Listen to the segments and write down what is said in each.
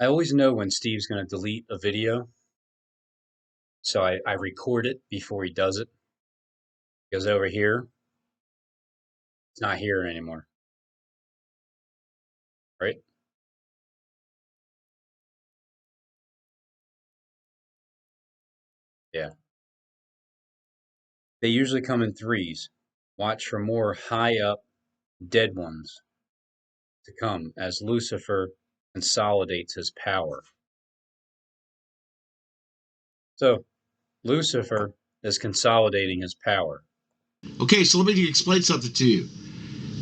I always know when Steve's going to delete a video, so I record it before he does it. Because over here, it's not here anymore, right? Yeah. They usually come in threes. Watch for more high up dead ones to come as Lucifer consolidates his power. So, Lucifer is consolidating his power. Okay, so let me explain something to you.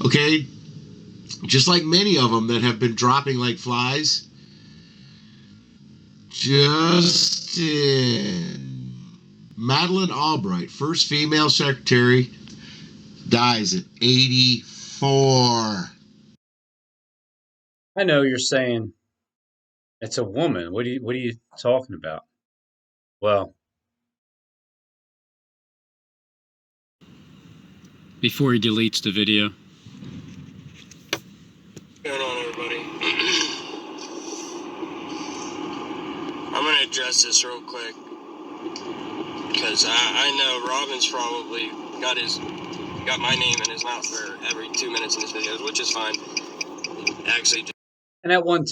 Okay, just like many of them that have been dropping like flies, Justin Madeleine Albright, first female secretary, dies at 84. I know you're saying it's a woman. What are you talking about? Well, before he deletes the video. What's going on, everybody? I'm going to address this real quick because I know Robin's probably got my name in his mouth for every 2 minutes in his videos, which is fine. Actually, And at one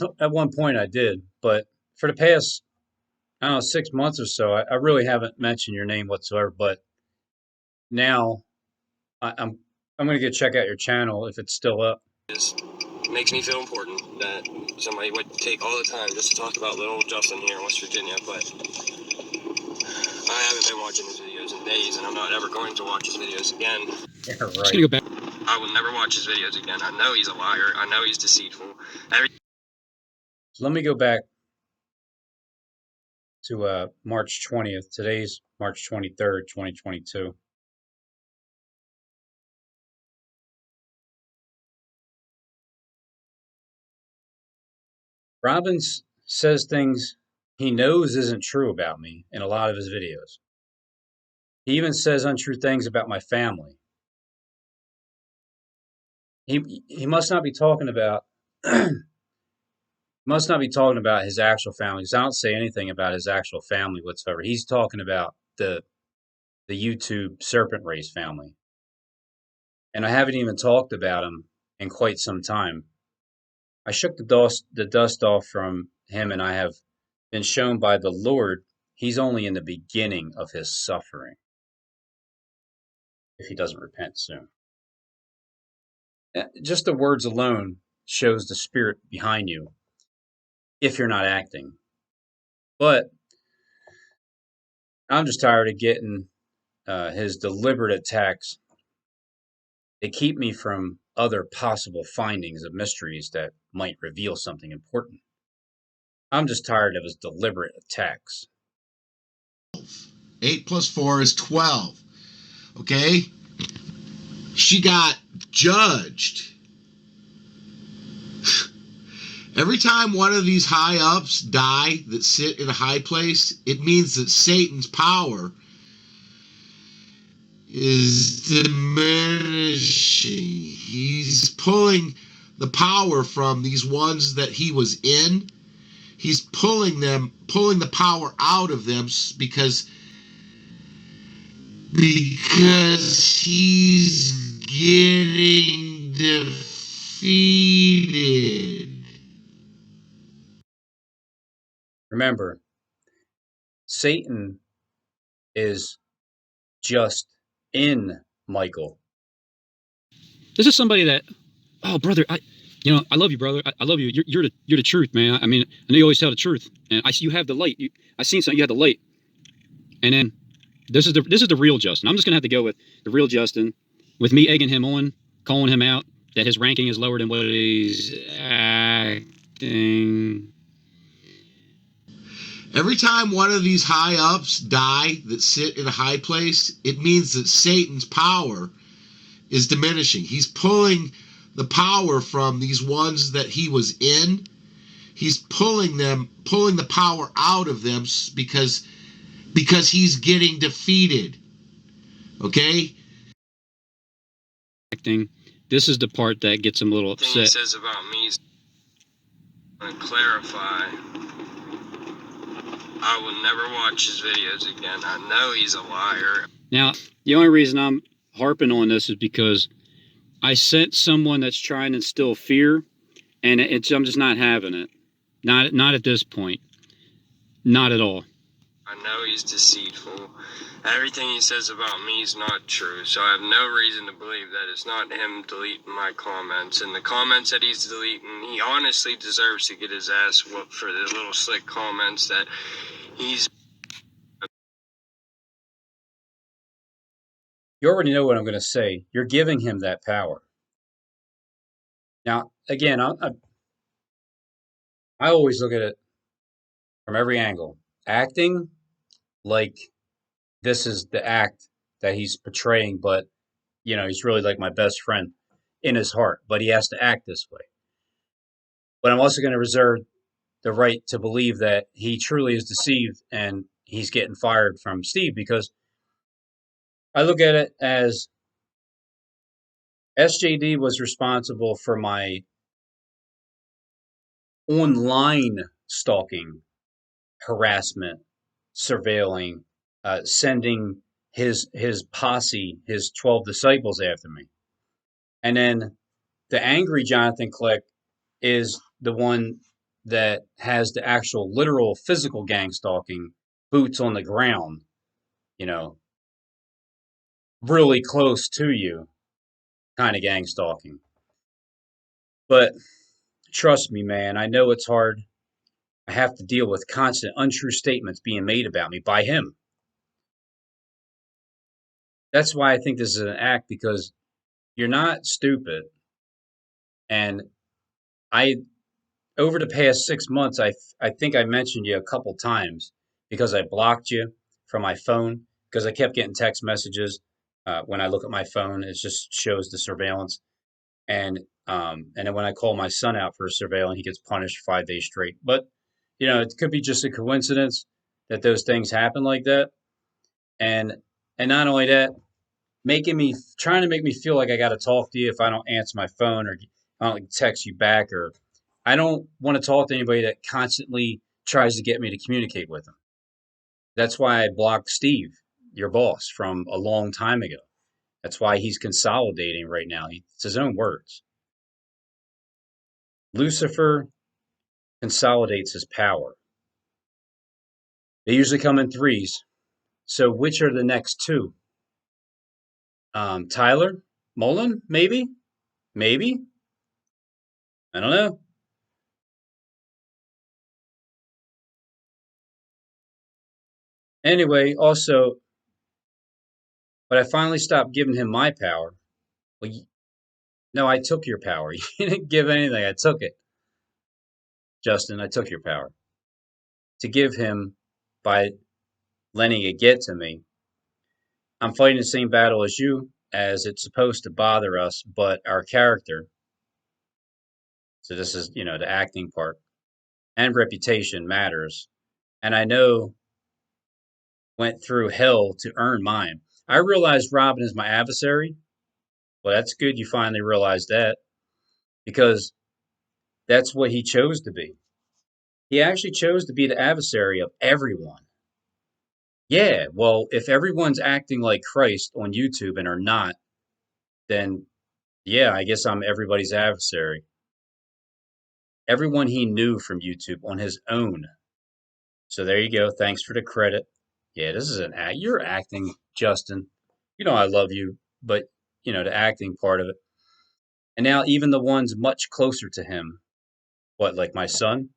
point I did, but for the past, I don't know, 6 months or so, I really haven't mentioned your name whatsoever. But now I'm going to go check out your channel if it's still up. it makes me feel important that somebody would take all the time just to talk about little Justin here in West Virginia, but I haven't been watching his videos in days, and I'm not ever going to watch his videos again. Yeah, right. Just gonna go back. I will never watch his videos again. I know he's a liar. I know he's deceitful. So let me go back to March 20th. Today's March 23rd, 2022. Robbins says things he knows isn't true about me in a lot of his videos. He even says untrue things about my family. He must not be talking about his actual family. Because I don't say anything about his actual family whatsoever. He's talking about the YouTube serpent race family, and I haven't even talked about him in quite some time. I shook the dust off from him, and I have been shown by the Lord he's only in the beginning of his suffering if he doesn't repent soon. Just the words alone shows the spirit behind you if you're not acting. But I'm just tired of getting his deliberate attacks. They keep me from other possible findings of mysteries that might reveal something important. I'm just tired of his deliberate attacks. 8 plus 4 is 12. Okay? She got judged. Every time one of these high ups die that sit in a high place, it means that Satan's power is diminishing. He's pulling the power from these ones that he was in. He's pulling the power out of them because he's getting defeated. Remember, Satan is just in Michael. This is somebody that, oh brother, I love you, brother. I love you. You're the truth, man. I mean, I know you always tell the truth, and you have the light. I seen something. You have the light, and then this is the real Justin. I'm just gonna have to go with the real Justin, with me egging him on, calling him out that his ranking is lower than what he's acting. Every time one of these high ups die that sit in a high place, it means that Satan's power is diminishing. He's pulling the power from these ones that he was in. He's pulling the power out of them because he's getting defeated. Okay? Acting. This is the part that gets him a little upset. He says about me. to clarify, I will never watch his videos again. I know he's a liar. Now, the only reason I'm harping on this is because I sent someone that's trying to instill fear, and I'm just not having it. Not at this point. Not at all. I know he's deceitful. Everything he says about me is not true, so I have no reason to believe that it's not him deleting my comments. And the comments that he's deleting, he honestly deserves to get his ass whooped for the little slick comments that he's... You already know what I'm going to say. You're giving him that power. Now, again, I always look at it from every angle. Acting like this is the act that he's portraying, but, he's really like my best friend in his heart, but he has to act this way. But I'm also going to reserve the right to believe that he truly is deceived and he's getting fired from Steve, because I look at it as SJD was responsible for my online stalking, harassment, surveilling, sending his posse, his 12 disciples after me. And then the angry Jonathan Click is the one that has the actual literal physical gang stalking, boots on the ground, really close to you kind of gang stalking. But trust me, man, I know it's hard. I have to deal with constant untrue statements being made about me by him. That's why I think this is an act, because you're not stupid. And I, over the past 6 months, I think I mentioned you a couple times because I blocked you from my phone because I kept getting text messages. When I look at my phone, it just shows the surveillance. And then when I call my son out for surveillance, he gets punished 5 days straight. But it could be just a coincidence that those things happen like that. And not only that, trying to make me feel like I got to talk to you if I don't answer my phone, or I don't text you back, or I don't want to talk to anybody that constantly tries to get me to communicate with them. That's why I blocked Steve, your boss, from a long time ago. That's why he's consolidating right now. It's his own words. Lucifer consolidates his power. They usually come in threes. So which are the next two? Tyler? Mullen? Maybe? Maybe? I don't know. Anyway, also, but I finally stopped giving him my power. Well, no, I took your power. You didn't give anything. I took it. Justin, I took your power. To give him by letting it get to me. I'm fighting the same battle as you, as it's supposed to bother us, but our character. So this is, the acting part. And reputation matters. And I know went through hell to earn mine. I realized Robin is my adversary. Well, that's good you finally realized that, because that's what he chose to be. He actually chose to be the adversary of everyone. Yeah, well, if everyone's acting like Christ on YouTube and are not, then yeah, I guess I'm everybody's adversary. Everyone he knew from YouTube on his own. So there you go. Thanks for the credit. Yeah, this is an act. You're acting, Justin. I love you, but the acting part of it. And now even the ones much closer to him, what, like my son?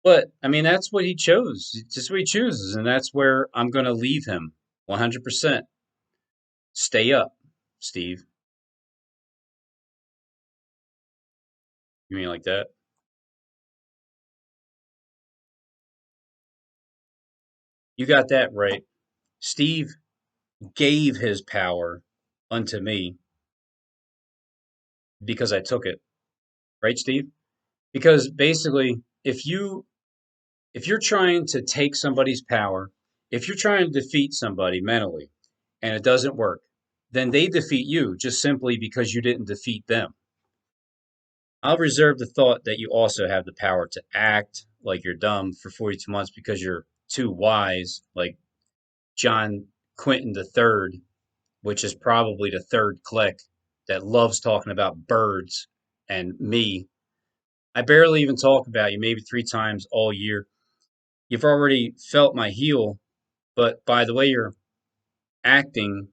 But I mean, that's what he chose. It's just what he chooses, and that's where I'm going to leave him 100%. Stay up, Steve. You mean like that? You got that right. Steve gave his power unto me because I took it. Right, Steve? Because basically, if you're trying to take somebody's power, if you're trying to defeat somebody mentally and it doesn't work, then they defeat you just simply because you didn't defeat them. I'll reserve the thought that you also have the power to act like you're dumb for 42 months because you're too wise, like John Quinton III, which is probably the third clique that loves talking about birds and me. I barely even talk about you, maybe 3 times all year. You've already felt my heel, but by the way you're acting,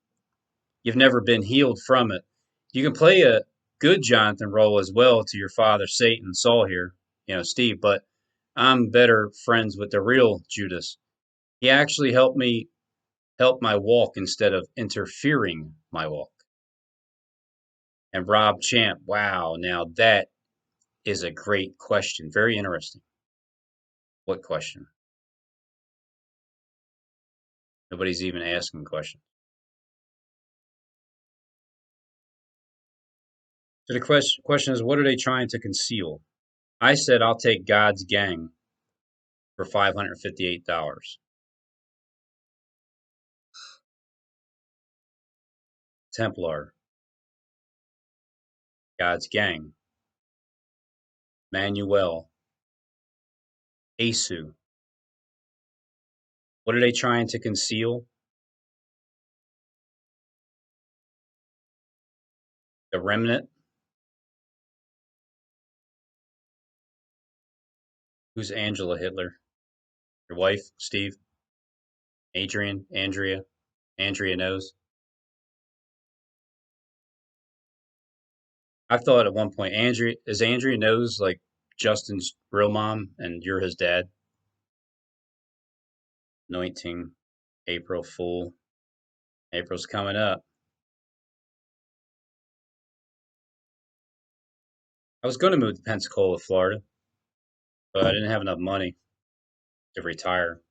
you've never been healed from it. You can play a good Jonathan role as well to your father Satan, Saul here, Steve, but I'm better friends with the real Judas. He actually helped me help my walk instead of interfering my walk. And Rob Champ, wow, now that is a great question. Very interesting. What question? Nobody's even asking questions. So the question is, what are they trying to conceal? I said I'll take God's gang for $558. Templar, God's gang, Manuel, Asu. What are they trying to conceal? The remnant. Who's Angela Hitler? Your wife, Steve? Adrian? Andrea? Andrea knows. I thought at one point, Andrea knows like Justin's real mom and you're his dad? Anointing, April Fool. April's coming up. I was going to move to Pensacola, Florida, but I didn't have enough money to retire.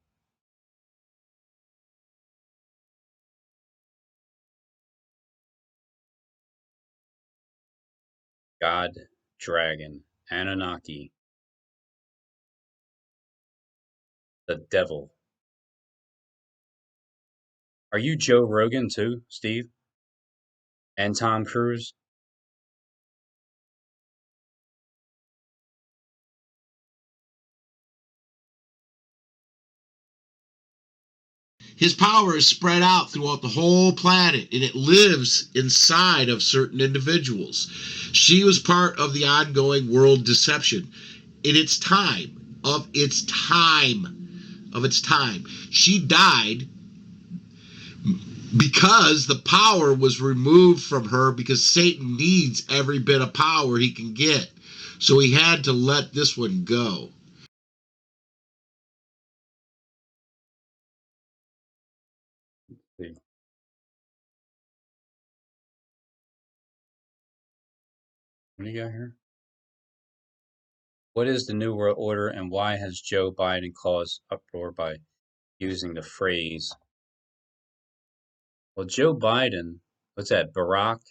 God, Dragon, Anunnaki, the devil. Are you Joe Rogan too, Steve? And Tom Cruise? His power is spread out throughout the whole planet and it lives inside of certain individuals. She was part of the ongoing world deception in its time, of its time, of its time. She died because the power was removed from her because Satan needs every bit of power he can get. So he had to let this one go. What do you got here? What is the New World Order and why has Joe Biden caused uproar by using the phrase? Well, Joe Biden, what's that, Barack?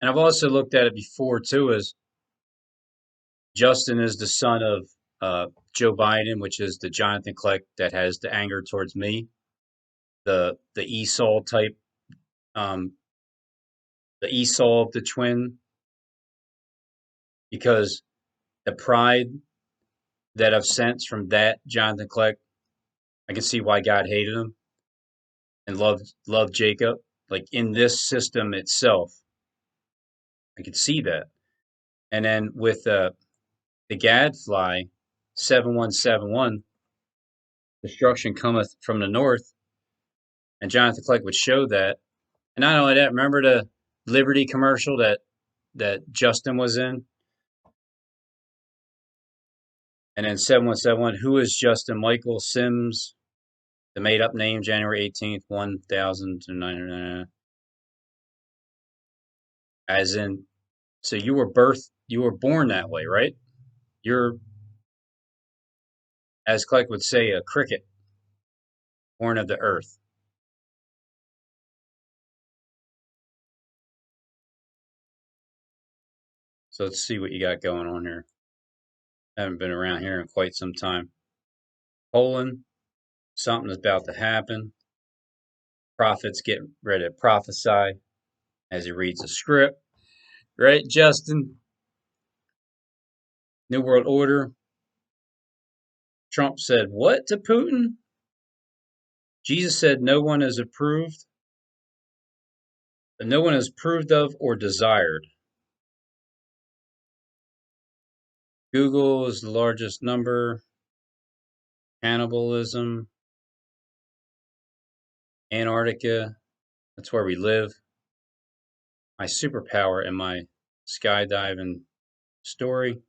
And I've also looked at it before too as Justin is the son of Joe Biden, which is the Jonathan Kleck that has the anger towards me, the Esau type, um, the Esau of the twin, because the pride that I've sensed from that Jonathan Kleck, I can see why God hated him and loved Jacob. Like in this system itself, I could see that. And then with the Gadfly 7171, destruction cometh from the north, and Jonathan Kleck would show that. And not only that, remember the Liberty commercial that Justin was in? And then 7171, who is Justin Michael Sims? The made up name, January 18th, 1999. As in, so you were born that way, right? You're, as Kleck would say, a cricket, born of the earth. So let's see what you got going on here. I haven't been around here in quite some time. Poland, something is about to happen. Prophet's getting ready to prophesy as he reads the script. Right, Justin? New World Order. Trump said what to Putin? Jesus said no one is approved of or desired. Google is the largest number. Cannibalism. Antarctica. That's where we live. My superpower and my skydiving story.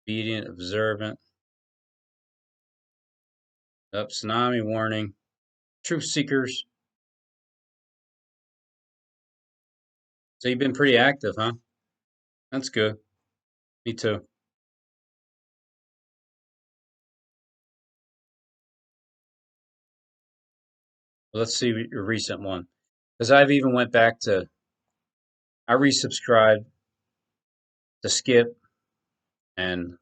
Obedient, observant. Tsunami warning. Truth seekers. So you've been pretty active, huh? That's good. Me too. Well, let's see your recent one. Because I've even went back to, I resubscribed to Skip and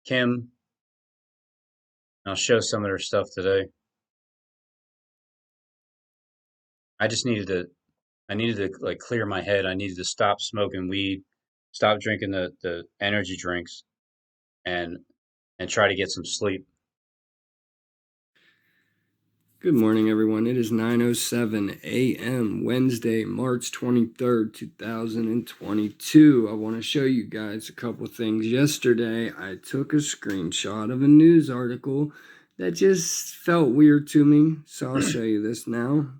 Kim. I'll show some of their stuff today. I needed to like clear my head. I needed to stop smoking weed, stop drinking the energy drinks, and try to get some sleep. Good morning, everyone. It is 9:07 a.m. Wednesday, March 23rd, 2022. I want to show you guys a couple things. Yesterday, I took a screenshot of a news article that just felt weird to me, so I'll show you this now.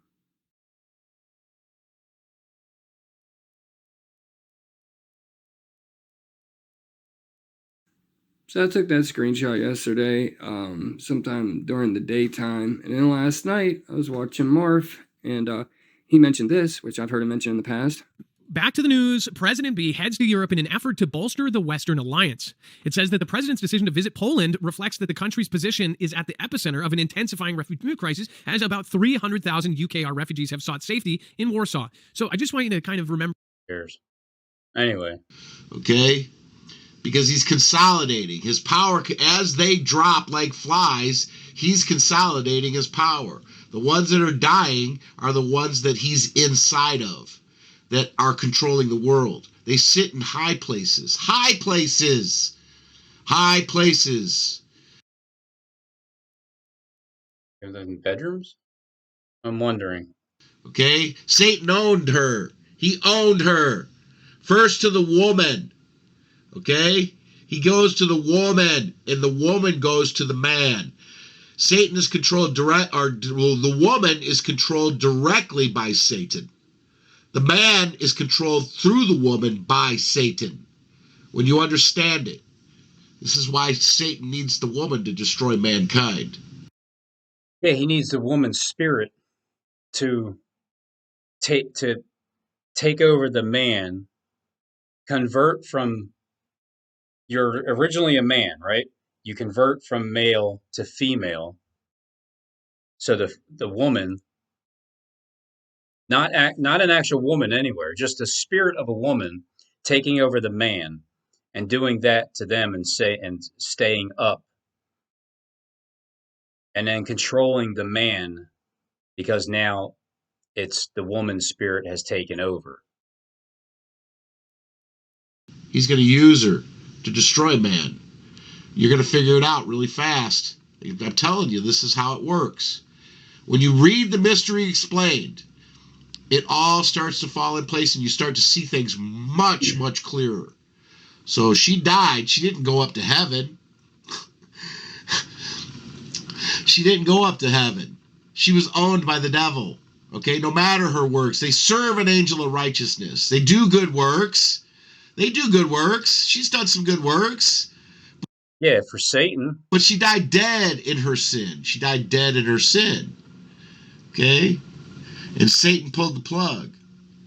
So I took that screenshot yesterday, sometime during the daytime, and then last night I was watching Marv, and he mentioned this, which I've heard him mention in the past. Back to the news. President B heads to Europe in an effort to bolster the Western alliance. It says that the president's decision to visit Poland reflects that the country's position is at the epicenter of an intensifying refugee crisis, as about 300,000 UKR refugees have sought safety in Warsaw. So I just want you to kind of remember. Anyway. Okay? Because he's consolidating his power. As they drop like flies, he's consolidating his power. The ones that are dying are the ones that he's inside of, that are controlling the world. They sit in high places. High places. High places. In bedrooms? I'm wondering. Okay? Satan owned her. He owned her. First to the woman. Okay? He goes to the woman, and the woman goes to the man. Satan is controlled the woman is controlled directly by Satan. The man is controlled through the woman by Satan. When you understand it. This is why Satan needs the woman to destroy mankind. Yeah, he needs the woman's spirit to take over the man, convert from, you're originally a man, right? You convert from male to female. So the woman, not an actual woman anywhere, just the spirit of a woman taking over the man and doing that to them and staying up. And then controlling the man, because now it's the woman's spirit has taken over. He's going to use her to destroy man. You're going to figure it out really fast. I'm telling you, this is how it works. When you read the mystery explained, it all starts to fall in place and you start to see things much, much clearer. So she died. She didn't go up to heaven. She didn't go up to heaven. She was owned by the devil. Okay, no matter her works. They serve an angel of righteousness. They do good works. She's done some good works. Yeah, for Satan. But she died dead in her sin. Okay? And Satan pulled the plug.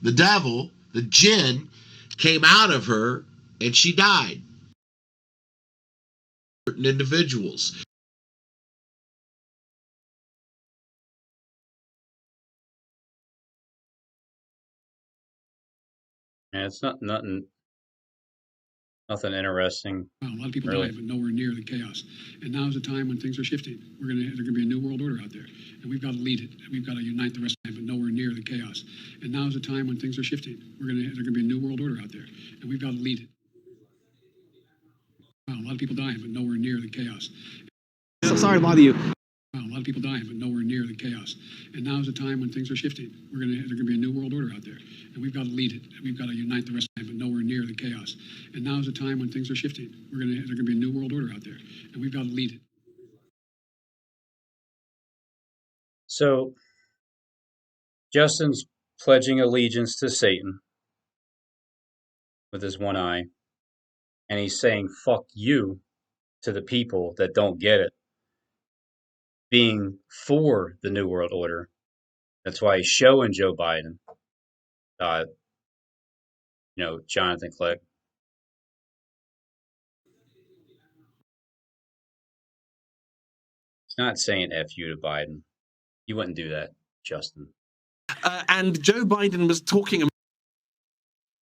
The devil, the jinn, came out of her and she died. Certain individuals. Yeah, it's nothing interesting. Well, a lot of people really die, but nowhere near the chaos. And now is the time when things are shifting. There's going to be a new world order out there, and we've got to lead it. And we've got to unite the rest of them, but nowhere near near the chaos. And now's the time when things are shifting. There's gonna be a new world order out there, and we've got to lead it. Wow, a lot of people dying, but nowhere near the chaos. So sorry to bother you. Wow, a lot of people dying, but nowhere near the chaos. And now's the time when things are shifting. There's gonna be a new world order out there, and we've got to lead it. And we've got to unite the rest of them, but nowhere near the chaos. And now's the time when things are shifting. There's gonna be a new world order out there, and we've got to lead it. So Justin's pledging allegiance to Satan with his one eye, and he's saying fuck you to the people that don't get it, being for the New World Order. That's why he's showing Joe Biden, Jonathan Click. He's not saying F you to Biden. You wouldn't do that, Justin. And Joe Biden was talking.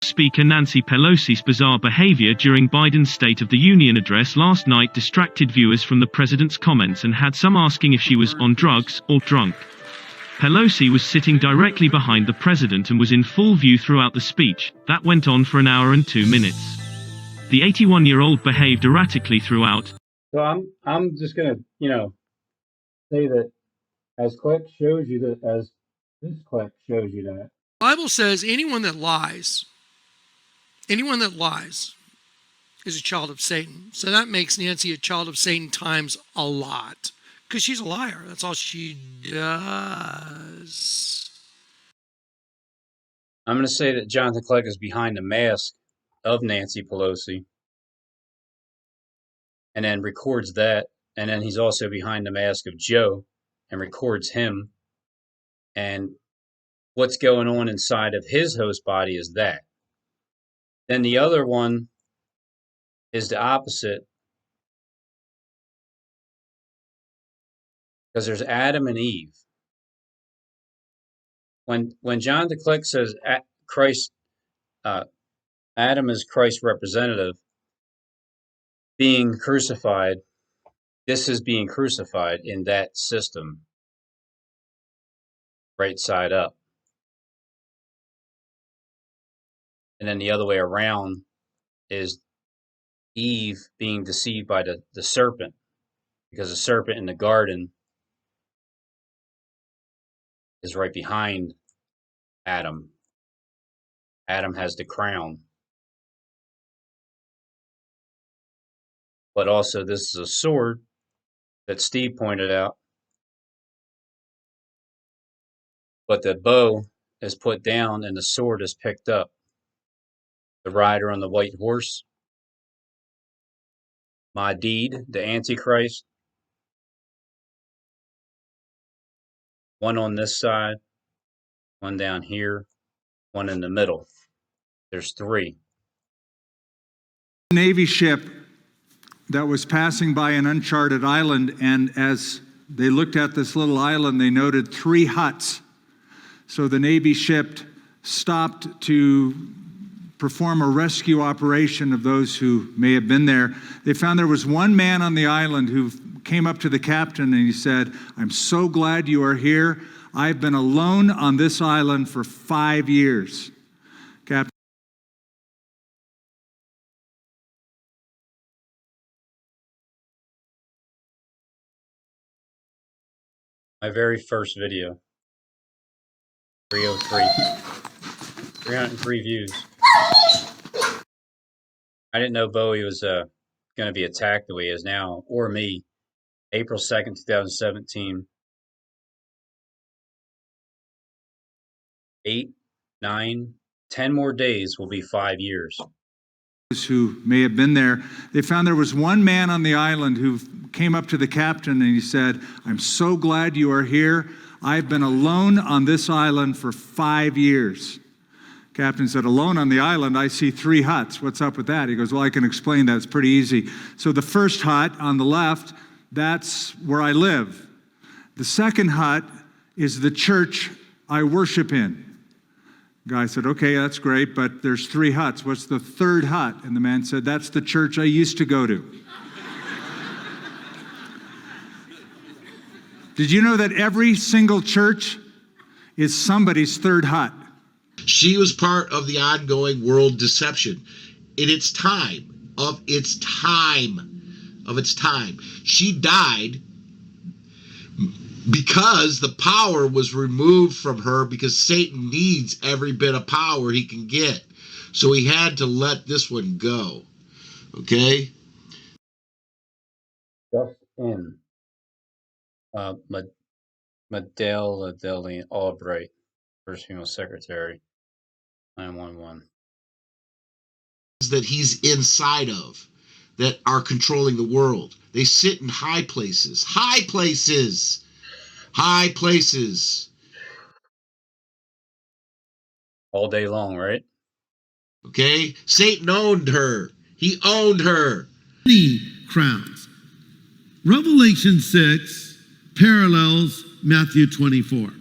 Speaker Nancy Pelosi's bizarre behavior during Biden's State of the Union address last night distracted viewers from the president's comments and had some asking if she was on drugs or drunk. Pelosi was sitting directly behind the president and was in full view throughout the speech. That went on for an hour and 2 minutes. The 81-year-old behaved erratically throughout. So I'm just gonna, say that as Click shows you that, as this Click shows you that. The Bible says anyone that lies is a child of Satan. So that makes Nancy a child of Satan times a lot. Because she's a liar. That's all she does. I'm going to say that Jonathan Click is behind the mask of Nancy Pelosi. And then records that. And then he's also behind the mask of Joe and records him. And what's going on inside of his host body is that. Then the other one is the opposite. Because there's Adam and Eve. When John DeClick says Adam is Christ's representative being crucified, this is being crucified in that system, right side up. And then the other way around is Eve being deceived by the serpent, because the serpent in the garden is right behind Adam. Adam has the crown. But also this is a sword that Steve pointed out. But the bow is put down and the sword is picked up. The rider on the white horse, my deed, the Antichrist, one on this side, one down here, one in the middle. There's three. Navy ship that was passing by an uncharted island, and as they looked at this little island, they noted 3 huts. So the Navy ship stopped to perform a rescue operation of those who may have been there. They found there was one man on the island who came up to the captain and he said, "I'm so glad you are here. I've been alone on this island for 5 years." Captain. My very first video. 303. 303 views. I didn't know Bowie was going to be attacked the way he is now, or me. April 2nd, 2017. 8, 9, 10 more days will be 5 years. Who may have been there, they found there was one man on the island who came up to the captain and he said, "I'm so glad you are here. I've been alone on this island for 5 years." Captain said, "Alone on the island? I see 3 huts. What's up with that?" He goes, "Well, I can explain that. It's pretty easy. So the first hut on the left, that's where I live. The second hut is the church I worship in." The guy said, "Okay, that's great, but there's 3 huts. What's the third hut?" And the man said, "That's the church I used to go to." Did you know that every single church is somebody's third hut. She was part of the ongoing world deception. In its time, of its time. She died because the power was removed from her, because Satan needs every bit of power he can get. So he had to let this one go. Okay? Just in. Madeleine Albright, first female secretary, 911. That he's inside of, that are controlling the world. They sit in high places. High places. High places. All day long, right? Okay? Satan owned her. He owned her. Many crowns. Revelation 6 parallels Matthew 24.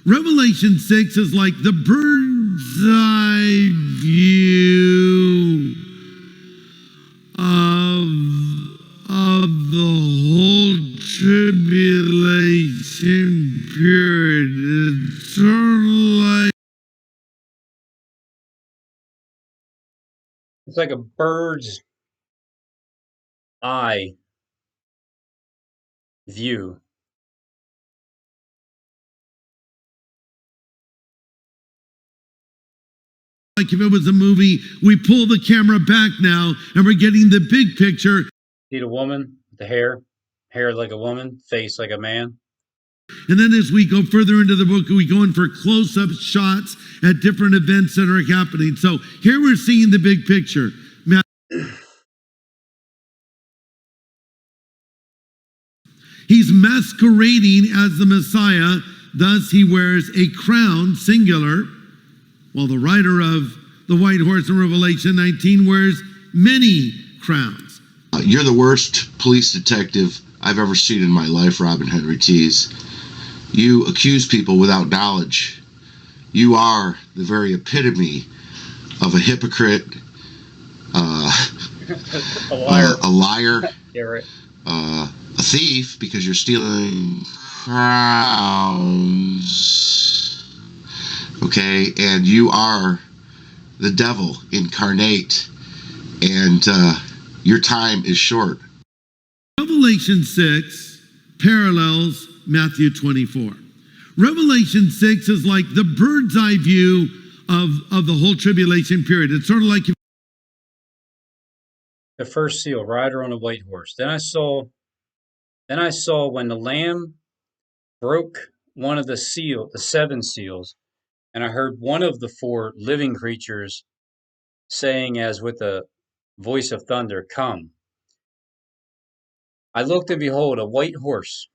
Revelation 6 is like the bird's eye view of the whole tribulation period. It's sort of like It's like a bird's eye view. like if it was a movie, we pull the camera back now and we're getting the big picture. See the woman, the hair like a woman, face like a man. And then as we go further into the book, we go in for close-up shots at different events that are happening. So here we're seeing the big picture. He's masquerading as the Messiah. Thus he wears a crown, singular, while the rider of the white horse in Revelation 19 wears many crowns. You're the worst police detective I've ever seen in my life, Robin Henry Tees. You accuse people without knowledge. You are the very epitome of a hypocrite, a liar, Yeah, right. a thief, because you're stealing crowns. Okay, and you are the devil incarnate, and your time is short. Revelation 6 parallels Matthew 24. Revelation 6 is like the bird's eye view of the whole tribulation period. It's sort of like The first seal, rider on a white horse. Then I saw when the Lamb broke one of the seven seals, and I heard one of the four living creatures saying as with a voice of thunder, "Come." I looked, and behold, a white horse,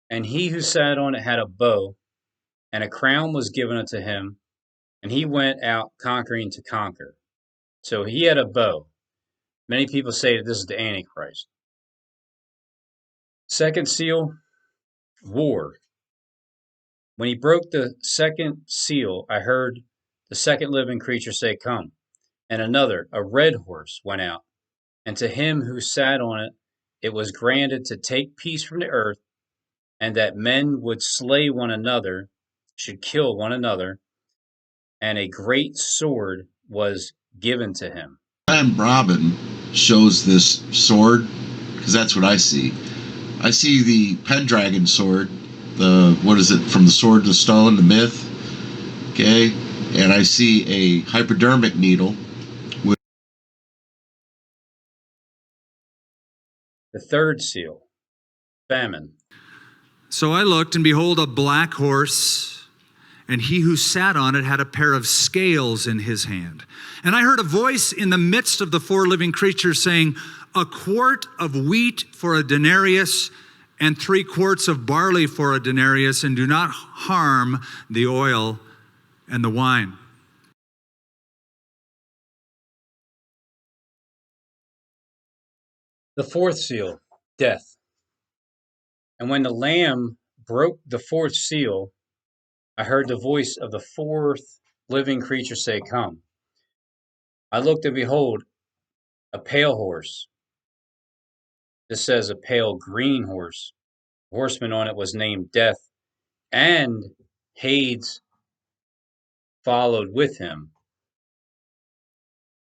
and he who sat on it had a bow, and a crown was given unto him, and he went out conquering to conquer. So he had a bow. Many people say that this is the Antichrist. Second seal, war. When he broke the second seal, I heard the second living creature say, "Come." And another, a red horse, went out, and to him who sat on it, it was granted to take peace from the earth, and that men would slay one another, should kill one another, and a great sword was given to him. Robin shows this sword, because that's what I see. I see the Pendragon sword, what is it, from the Sword to Stone, the myth, okay? And I see a hypodermic needle. The third seal, famine. So I looked, and behold, a black horse, and he who sat on it had a pair of scales in his hand. And I heard a voice in the midst of the four living creatures saying, "A quart of wheat for a denarius, and 3 quarts of barley for a denarius, and do not harm the oil and the wine." The fourth seal, death. And when the Lamb broke the fourth seal, I heard the voice of the fourth living creature say, "Come." I looked, and behold, a pale horse. This says a pale green horse. The horseman on it was named Death, and Hades followed with him.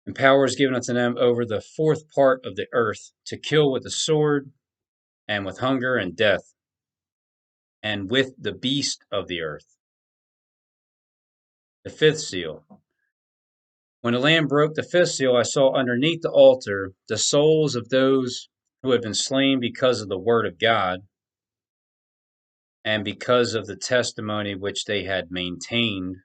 And power is given unto them over the fourth part of the earth, to kill with the sword, and with hunger and death, and with the beast of the earth. The fifth seal. When the Lamb broke the fifth seal, I saw underneath the altar the souls of those who had been slain because of the word of God, and because of the testimony which they had maintained.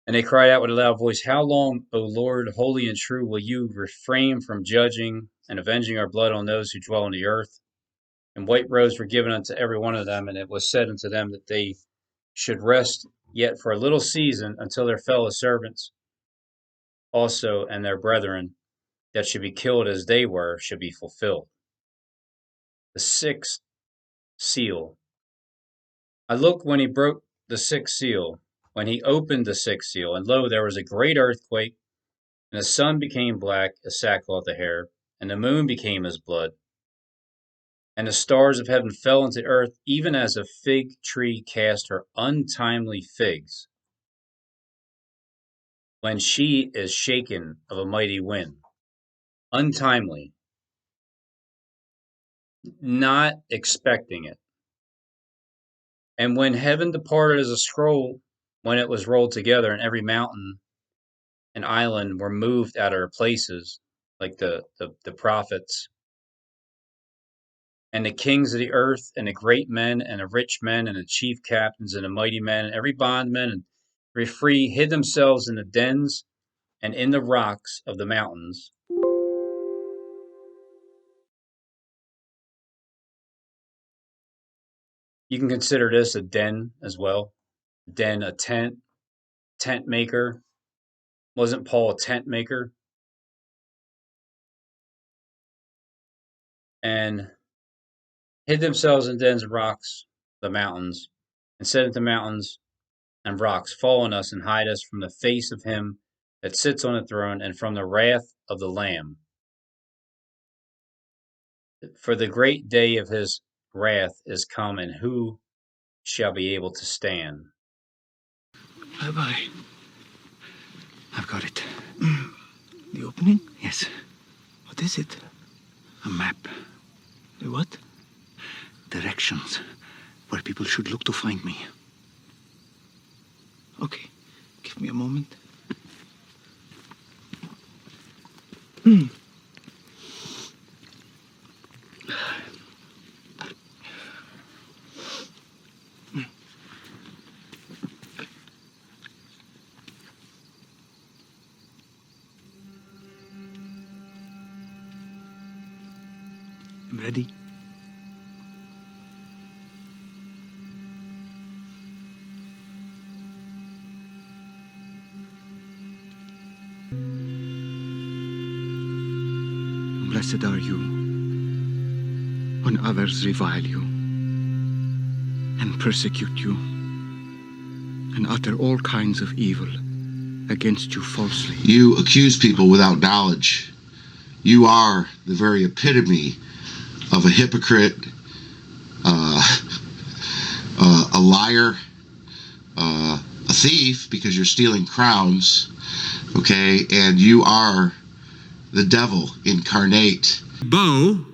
And they cried out with a loud voice, How long, O Lord, holy and true, will you refrain from judging and avenging our blood on those who dwell on the earth? And white robes were given unto every one of them, and it was said unto them that they should rest yet for a little season until their fellow servants also and their brethren that should be killed as they were should be fulfilled. The sixth seal. I looked when he broke the sixth seal, when he opened the sixth seal, and lo, there was a great earthquake, and the sun became black as sackcloth of hair, and the moon became as blood, and the stars of heaven fell into earth, even as a fig tree cast her untimely figs when she is shaken of a mighty wind. Untimely. Not expecting it. And when heaven departed as a scroll, when it was rolled together, and every mountain and island were moved out of their places, like the prophets, and the kings of the earth, and the great men, and the rich men, and the chief captains, and the mighty men, and every bondman, and every free hid themselves in the dens and in the rocks of the mountains. You can consider this a den as well. Den, a tent maker. Wasn't Paul a tent maker? And hid themselves in dens of rocks, the mountains, and said unto mountains and rocks, Fall on us and hide us from the face of him that sits on the throne and from the wrath of the Lamb. For the great day of his wrath is come, and who shall be able to stand? Bye-bye. I've got it. The opening? Yes. What is it? A map. A what? Directions where people should look to find me. Okay. Give me a moment. I'm ready. Blessed are you when others revile you and persecute you and utter all kinds of evil against you falsely. You accuse people without knowledge. You are the very epitome of a hypocrite, a liar, a thief, because you're stealing crowns, okay? And you are the devil incarnate. Bow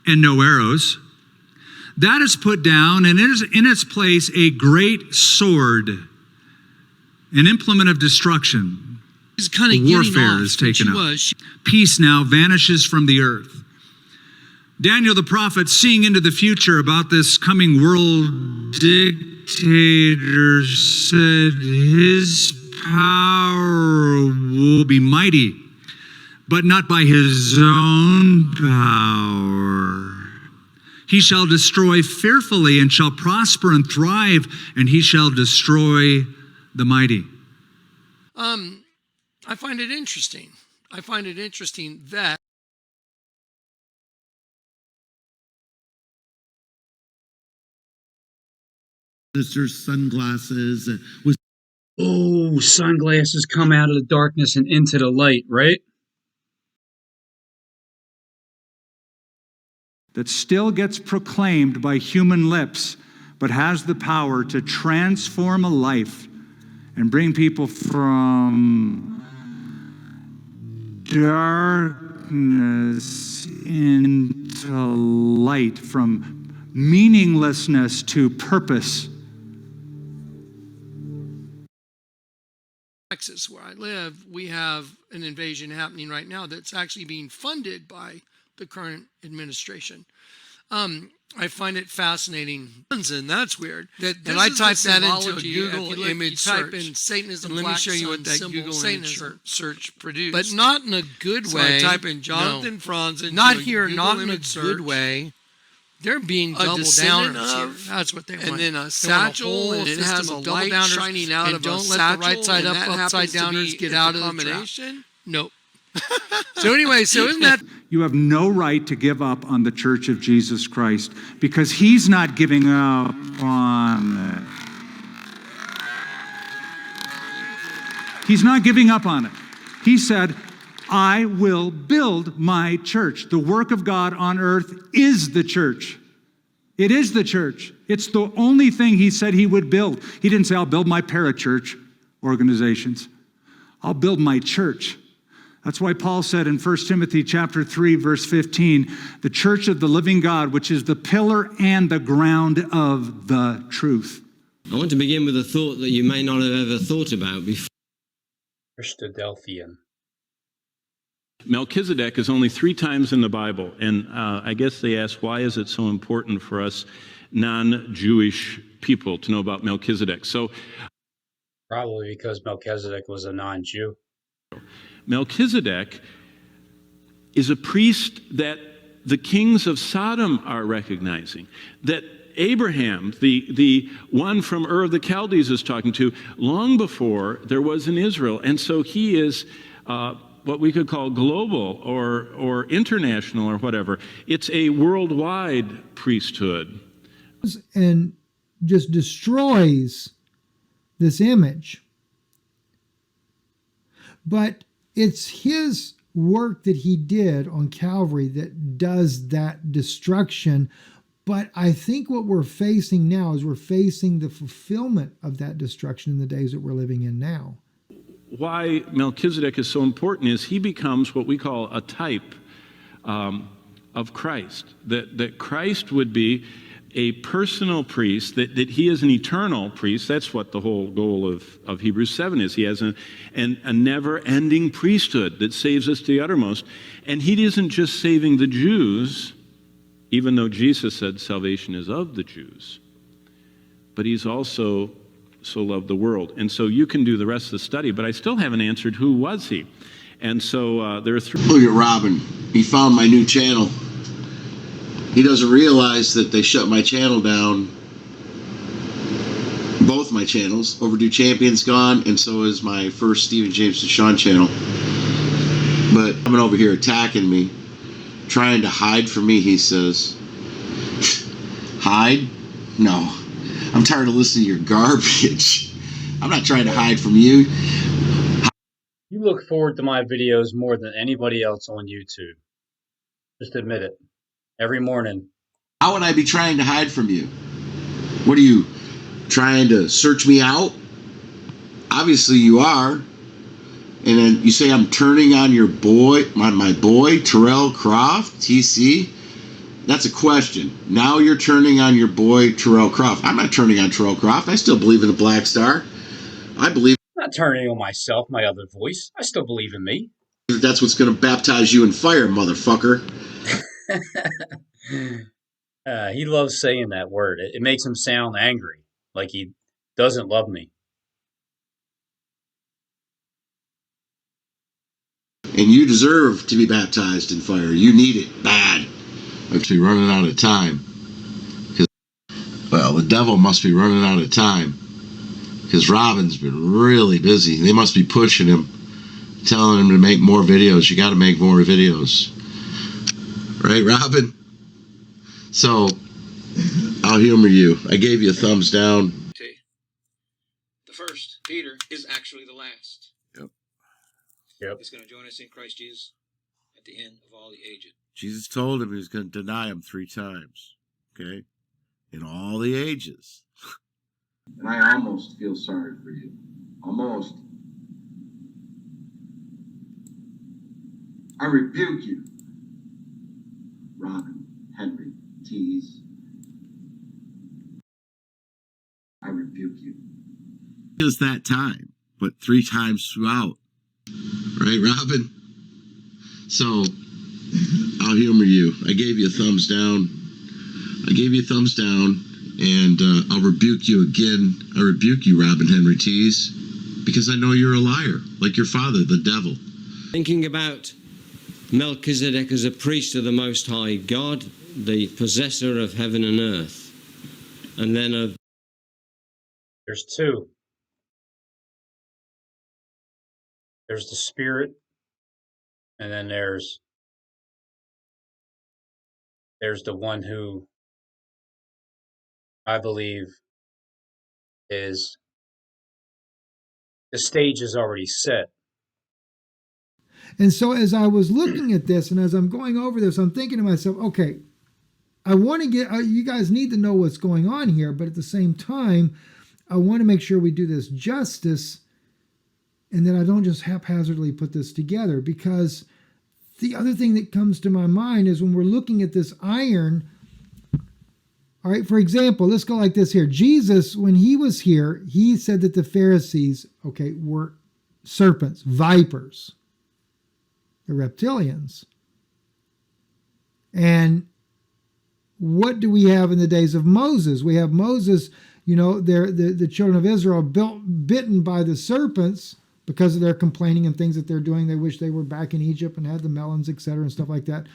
and no arrows. That is put down, and it is in its place a great sword, an implement of destruction. He's kind of Warfare is taken up. Peace now vanishes from the earth. Daniel the prophet, seeing into the future about this coming world dictator, said his power will be mighty, but not by his own power. He shall destroy fearfully and shall prosper and thrive, and he shall destroy the mighty. I find it interesting. I find it interesting that Minister's sunglasses was Sunglasses come out of the darkness and into the light, right? That still gets proclaimed by human lips, but has the power to transform a life and bring people from darkness into light, from meaninglessness to purpose. Texas, where I live, we have an invasion happening right now that's actually being funded by the current administration. I find it fascinating, and that's weird. And I type that into a Google image search. Type in Satanism, let me show you what that Google image search produced. But not in a good way. So I type in Jonathan Franz into not here, Google not in a good way. They're being double downers here. That's what they want. And then a satchel, and it has a light shining out of a satchel. Don't let the right side up, upside downers get out of the combination. Nope. So anyway, so isn't that... You have no right to give up on the Church of Jesus Christ, because he's not giving up on it. He's not giving up on it. He said, I will build my church. The work of God on earth is the church. It is the church. It's the only thing he said he would build. He didn't say, I'll build my parachurch organizations. I'll build my church. That's why Paul said in 1 Timothy chapter 3, verse 15, the church of the living God, which is the pillar and the ground of the truth. I want to begin with a thought that you may not have ever thought about before. Christadelphian. Melchizedek is only 3 times in the Bible, and I guess they ask, why is it so important for us non-Jewish people to know about Melchizedek? So, probably because Melchizedek was a non-Jew. Melchizedek is a priest that the kings of Sodom are recognizing, that Abraham, the one from Ur of the Chaldees, is talking to long before there was in Israel. And so he is what we could call global or international or whatever. It's a worldwide priesthood. And just destroys this image. But it's his work that he did on Calvary that does that destruction. But I think what we're facing now is we're facing the fulfillment of that destruction in the days that we're living in now. Why Melchizedek is so important is he becomes what we call a type of Christ. That Christ would be a personal priest, that he is an eternal priest. That's what the whole goal of Hebrews 7 is. He has a never-ending priesthood that saves us to the uttermost. And he isn't just saving the Jews, even though Jesus said salvation is of the Jews, but he's also so loved the world. And so you can do the rest of the study, but I still haven't answered who was he. And so there are 3... Look at Robin. He found my new channel. He doesn't realize that they shut my channel down. Both my channels. Overdue Champion's gone, and so is my first Stephen James and Sean channel. But coming over here attacking me, trying to hide from me, he says. Hide? No. I'm tired of listening to your garbage. I'm not trying to hide from you. You look forward to my videos more than anybody else on YouTube. Just admit it. Every morning. How would I be trying to hide from you? What are you, trying to search me out? Obviously you are. And then you say I'm turning on your boy, my boy, Terrell Croft, TC? That's a question. Now you're turning on your boy, Terrell Croft. I'm not turning on Terrell Croft. I still believe in the Black Star. I believe... I'm not turning on myself, my other voice. I still believe in me. That's what's going to baptize you in fire, motherfucker. He loves saying that word. It makes him sound angry, like he doesn't love me. And you deserve to be baptized in fire. You need it bad. Actually running out of time. Well, the devil must be running out of time. Because Robin's been really busy. They must be pushing him, telling him to make more videos. You got to make more videos. Right, Robin? So, I'll humor you. I gave you a thumbs down. The first, Peter, is actually the last. Yep. He's going to join us in Christ Jesus at the end of all the ages. Jesus told him he was going to deny him 3 times. Okay? in all the ages. And I almost feel sorry for you. Almost. I rebuke you, Robin, Henry, Tease. I rebuke you. Is that time, but 3 times throughout. Right, Robin? So, I'll humor you. I gave you a thumbs down. And I'll rebuke you again. I rebuke you, Robin Henry Tease, because I know you're a liar, like your father, the devil. Thinking about Melchizedek as a priest of the Most High God, the possessor of heaven and earth, and then of... There's two. There's the spirit, and then there's the one who I believe is the stage is already set. And so as I was looking at this and as I'm going over this, I'm thinking to myself, okay, I want to get, you guys need to know what's going on here, but at the same time, I want to make sure we do this justice and that I don't just haphazardly put this together, because the other thing that comes to my mind is when we're looking at this iron, all right, for example, let's go like this here. Jesus, when he was here, he said that the Pharisees, okay, were serpents, vipers, the reptilians. And what do we have in the days of Moses? We have Moses, you know, the children of Israel bitten by the serpents because of their complaining and things that they're doing. They wish they were back in Egypt and had the melons, etc., and stuff like that.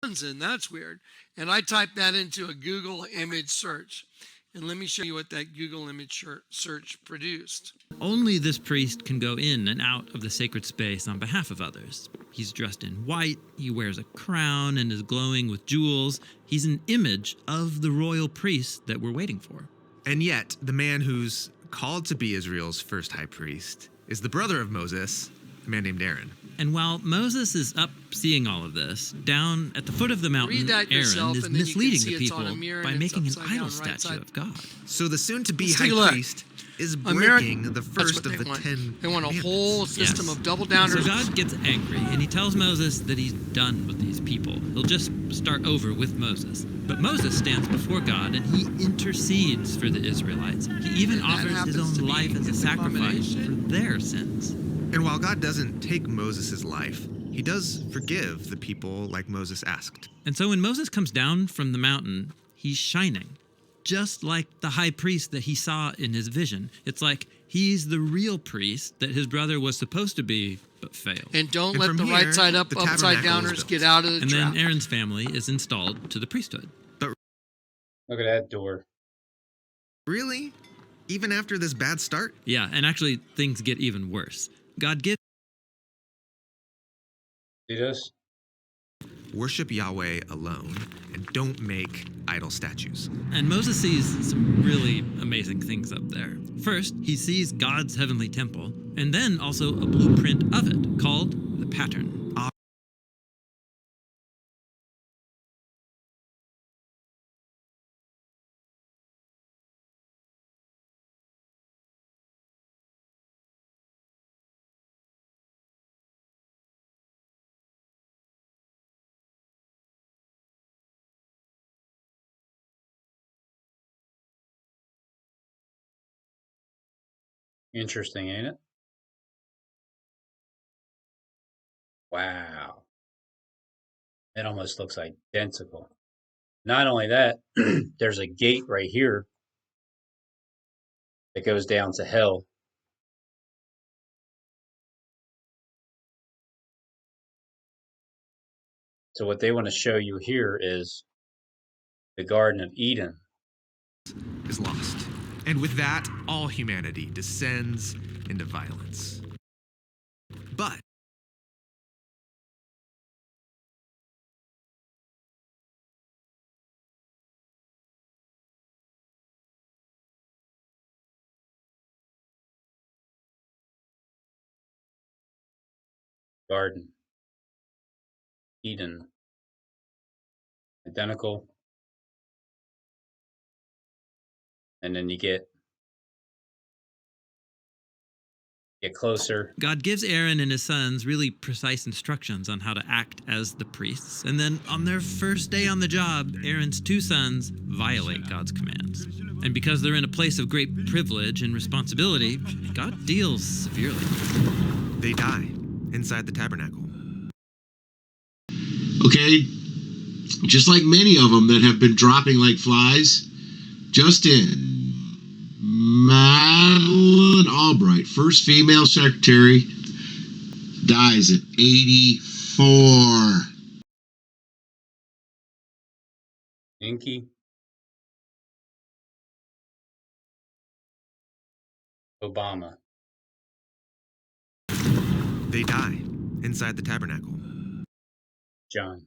And that's weird. And I typed that into a Google image search. And let me show you what that Google image search produced. Only this priest can go in and out of the sacred space on behalf of others. He's dressed in white, he wears a crown and is glowing with jewels. He's an image of the royal priest that we're waiting for. And yet, the man who's called to be Israel's first high priest is the brother of Moses, a man named Aaron. And while Moses is up seeing all of this, down at the foot of the mountain, Aaron is misleading the people by making an idol statue of God. So the soon-to-be high priest is breaking the first of the 10. They want a whole system of double-downers. So God gets angry, and he tells Moses that he's done with these people. He'll just start over with Moses. But Moses stands before God, and he intercedes for the Israelites. He even offers his own life as a sacrifice for their sins. And while God doesn't take Moses' life, he does forgive the people like Moses asked. And so when Moses comes down from the mountain, he's shining, just like the high priest that he saw in his vision. It's like he's the real priest that his brother was supposed to be, but failed. And don't let the right side up, upside downers get out of the trap. And then Aaron's family is installed to the priesthood. But look at that door. Really? Even after this bad start? Yeah, and actually things get even worse. God gives. See this? Worship Yahweh alone and don't make idol statues. And Moses sees some really amazing things up there. First, he sees God's heavenly temple, and then also a blueprint of it called the pattern. Interesting, ain't it? Wow. It almost looks identical. Not only that, there's a gate right here that goes down to hell. So what they want to show you here is the Garden of Eden is lost. And with that, all humanity descends into violence. But Garden Eden, identical and then you get closer. God gives Aaron and his sons really precise instructions on how to act as the priests. And then on their first day on the job, Aaron's two sons violate God's commands. And because they're in a place of great privilege and responsibility, God deals severely. They die inside the tabernacle. Okay, just like many of them that have been dropping like flies, just in. Madeleine Albright, first female secretary, dies at 84. Inky. Obama. They die inside the tabernacle. John.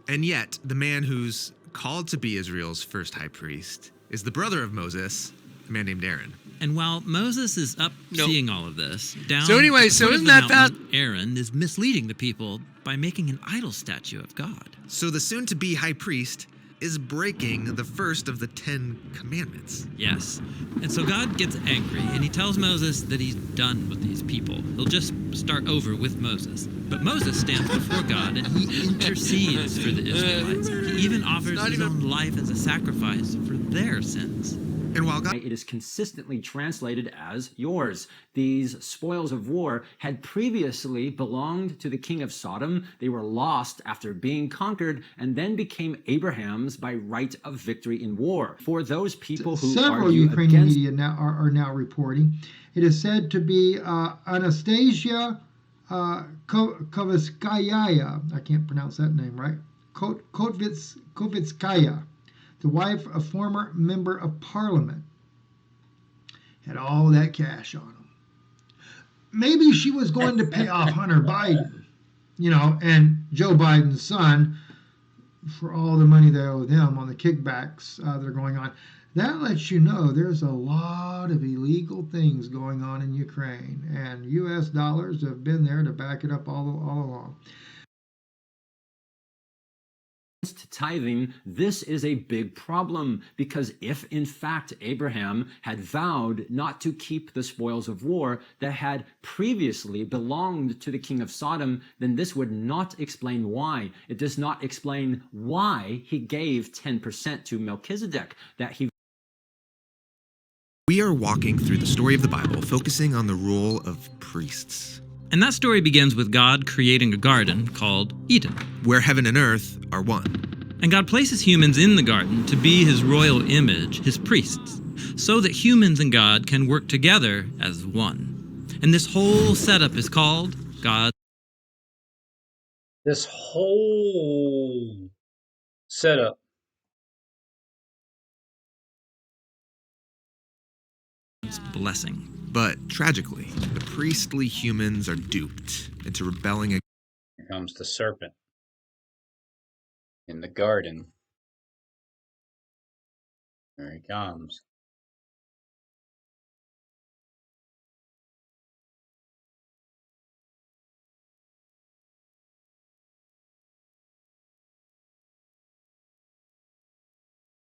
And yet, the man who's called to be Israel's first high priest is the brother of Moses, a man named Aaron. And while Moses is up seeing all of this, down So anyway, at the so foot of isn't the that mountain, Aaron is misleading the people by making an idol statue of God. So the soon-to-be high priest is breaking the first of the 10 commandments. Yes. And so God gets angry and he tells Moses that he's done with these people. He'll just start over with Moses. But Moses stands before God and he intercedes for the Israelites. He even offers his own life as a sacrifice for their sins. And while God... It is consistently translated as yours. These spoils of war had previously belonged to the king of Sodom. They were lost after being conquered and then became Abraham's by right of victory in war. For those people who several argue Ukrainian against... media now are now reporting, it is said to be Anastasia Kovetskaya, I can't pronounce that name right, Kovetskaya, the wife of former member of parliament, had all that cash on him. Maybe she was going to pay off Hunter Biden, and Joe Biden's son for all the money they owe them on the kickbacks that are going on. That lets you know there's a lot of illegal things going on in Ukraine, and U.S. dollars have been there to back it up all along. Tithing, this is a big problem, because if in fact Abraham had vowed not to keep the spoils of war that had previously belonged to the king of Sodom, then this would not explain why. It does not explain why he gave 10% to Melchizedek, that he... We are walking through the story of the Bible, focusing on the role of priests. And that story begins with God creating a garden called Eden, where heaven and earth are one. And God places humans in the garden to be his royal image, his priests, so that humans and God can work together as one. And this whole setup is called God. This whole setup. Blessing. But tragically, the priestly humans are duped into rebelling against. Here comes the serpent in the garden. There he comes.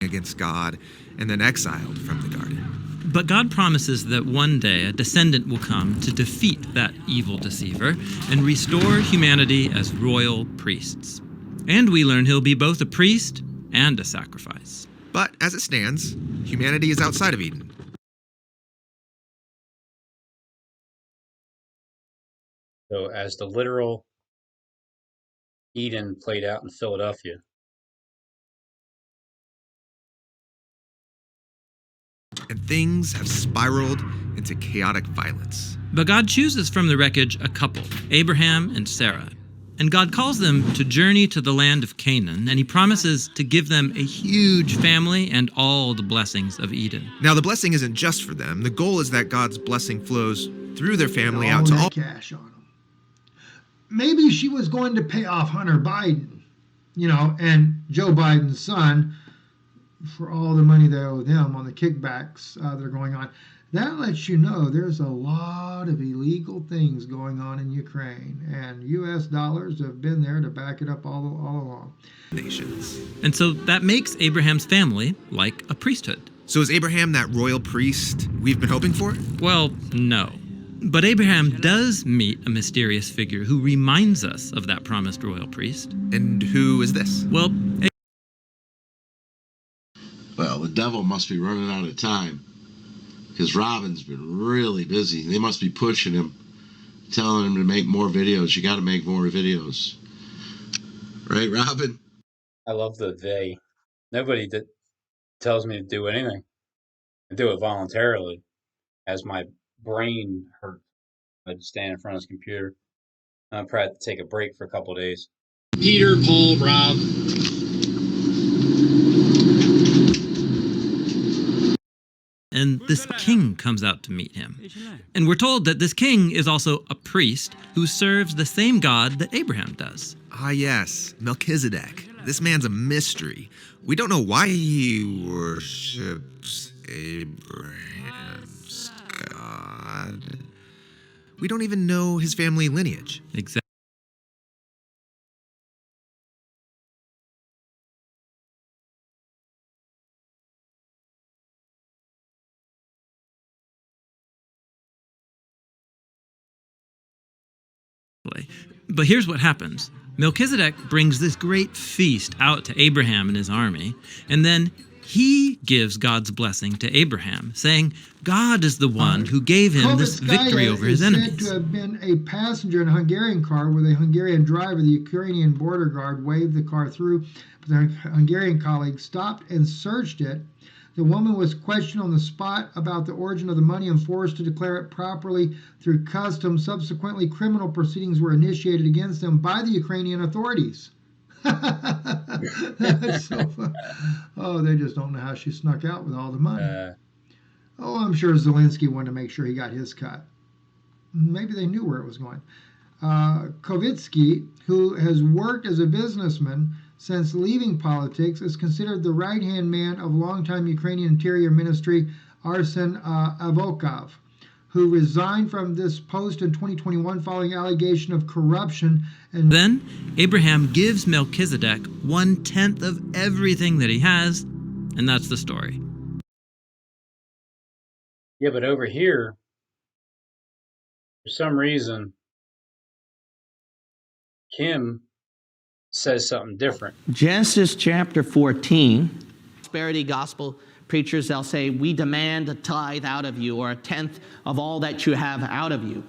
Against God and then exiled from the garden. But God promises that one day a descendant will come to defeat that evil deceiver and restore humanity as royal priests. And we learn he'll be both a priest and a sacrifice. But as it stands, humanity is outside of Eden. So as the literal Eden played out in Philadelphia, and things have spiraled into chaotic violence. But God chooses from the wreckage a couple, Abraham and Sarah. And God calls them to journey to the land of Canaan, and he promises to give them a huge family and all the blessings of Eden. Now, the blessing isn't just for them. The goal is that God's blessing flows through their family out to all. Cash on them. Maybe she was going to pay off Hunter Biden, and Joe Biden's son for all the money they owe them on the kickbacks that are going on. That lets you know there's a lot of illegal things going on in Ukraine, and U.S. dollars have been there to back it up all along. Nations. And so that makes Abraham's family like a priesthood. So is Abraham that royal priest we've been hoping for? Well, no. But Abraham does meet a mysterious figure who reminds us of that promised royal priest. And who is this? Well, the devil must be running out of time, because Robin's been really busy. They must be pushing him, telling him to make more videos. You got to make more videos. Right, Robin? I love the they. Nobody tells me to do anything. I do it voluntarily, as my brain hurts. I just stand in front of this computer. I'm probably have to take a break for a couple of days. Peter, Paul, Rob. and this king comes out to meet him. And we're told that this king is also a priest who serves the same God that Abraham does. Ah, yes, Melchizedek. This man's a mystery. We don't know why he worships Abraham's God. We don't even know his family lineage. Exactly. But here's what happens. Melchizedek brings this great feast out to Abraham and his army, and then he gives God's blessing to Abraham, saying God is the one who gave him this victory over his enemies. Said to have been a passenger in a Hungarian car with a Hungarian driver. The Ukrainian border guard waved the car through, but their Hungarian colleague stopped and searched it. The woman was questioned on the spot about the origin of the money and forced to declare it properly through customs. Subsequently, criminal proceedings were initiated against them by the Ukrainian authorities. That's so fun. Oh, they just don't know how she snuck out with all the money. I'm sure Zelensky wanted to make sure he got his cut. Maybe they knew where it was going. Kovitsky, who has worked as a businessman since leaving politics, is considered the right-hand man of longtime Ukrainian Interior Ministry Arsen Avakov, who resigned from this post in 2021 following allegation of corruption. And then Abraham gives Melchizedek 1/10 of everything that he has, and that's the story. Yeah, but over here, for some reason, Kim says something different. Genesis chapter 14, prosperity gospel preachers, they'll say, we demand a tithe out of you, or 1/10 of all that you have out of you.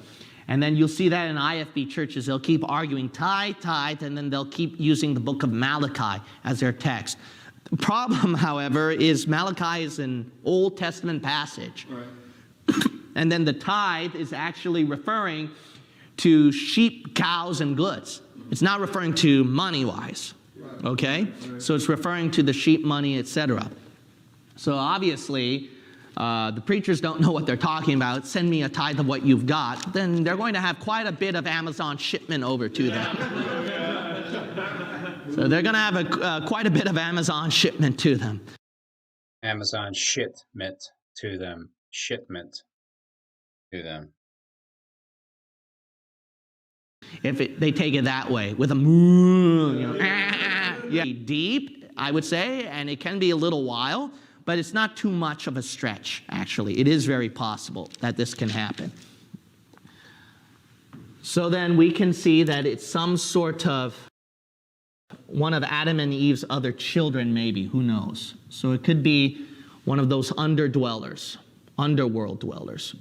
And then you'll see that in IFB churches. They'll keep arguing tithe, and then they'll keep using the book of Malachi as their text. The problem, however, is Malachi is an Old Testament passage. Right. And then the tithe is actually referring to sheep, cows, and goods. It's not referring to money-wise, okay? So it's referring to the sheep, money, etc. So obviously, the preachers don't know what they're talking about. Send me a tithe of what you've got. Then they're going to have quite a bit of Amazon shipment over to them. So they're going to have quite a bit of Amazon shipment to them. Amazon shipment to them. Shipment to them. If they take it that way, with a yeah, deep, I would say, and it can be a little while, but it's not too much of a stretch, actually. It is very possible that this can happen. So then we can see that it's some sort of one of Adam and Eve's other children, maybe, who knows? So it could be one of those underdwellers, underworld dwellers.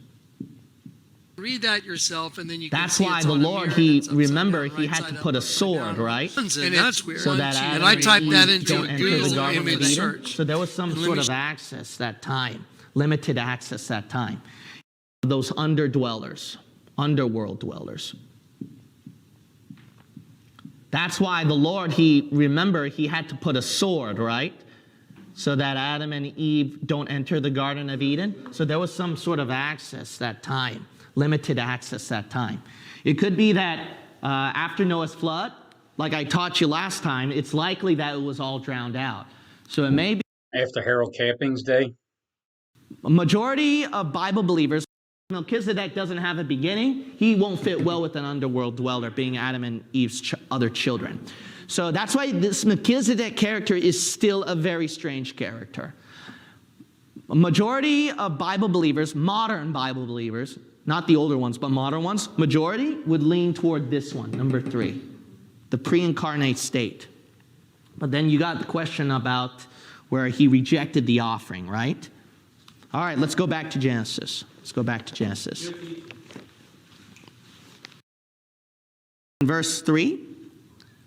Read that yourself, and then you can That's see why it's the on a Lord, mirror he that's upside remember down, he right had side to up, put a upside sword, down. right? And that's weird. So that and I typed that into Google image Eden. search. So there was some sort of access that time, limited access that time. Those underdwellers, underworld dwellers. That's why the Lord, he had to put a sword, right? So that Adam and Eve don't enter the Garden of Eden. So there was some sort of access that time, limited access that time. It could be that after Noah's flood, like I taught you last time, it's likely that it was all drowned out. So it may be. After Harold Camping's day? A majority of Bible believers, Melchizedek doesn't have a beginning. He won't fit well with an underworld dweller, being Adam and Eve's other children. So that's why this Melchizedek character is still a very strange character. A majority of Bible believers, modern Bible believers, not the older ones, but modern ones, majority would lean toward this one, number 3, the pre-incarnate state. But then you got the question about where he rejected the offering, right? All right, let's go back to Genesis. Let's go back to Genesis. Verse 3,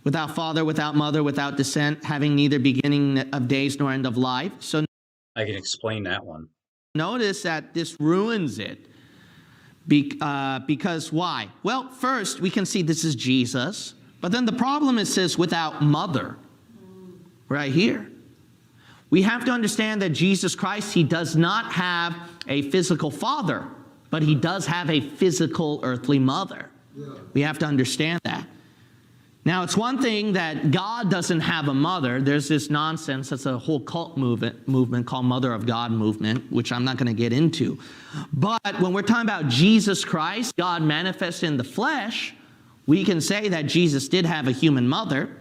without father, without mother, without descent, having neither beginning of days nor end of life. So I can explain that one. Notice that this ruins it. Because why? Well, first, we can see this is Jesus. But then the problem is, says, without mother. Right here. We have to understand that Jesus Christ, he does not have a physical father, but he does have a physical earthly mother. We have to understand that. Now, it's one thing that God doesn't have a mother. There's this nonsense. That's a whole cult movement called Mother of God movement, which I'm not going to get into. But when we're talking about Jesus Christ, God manifested in the flesh, we can say that Jesus did have a human mother.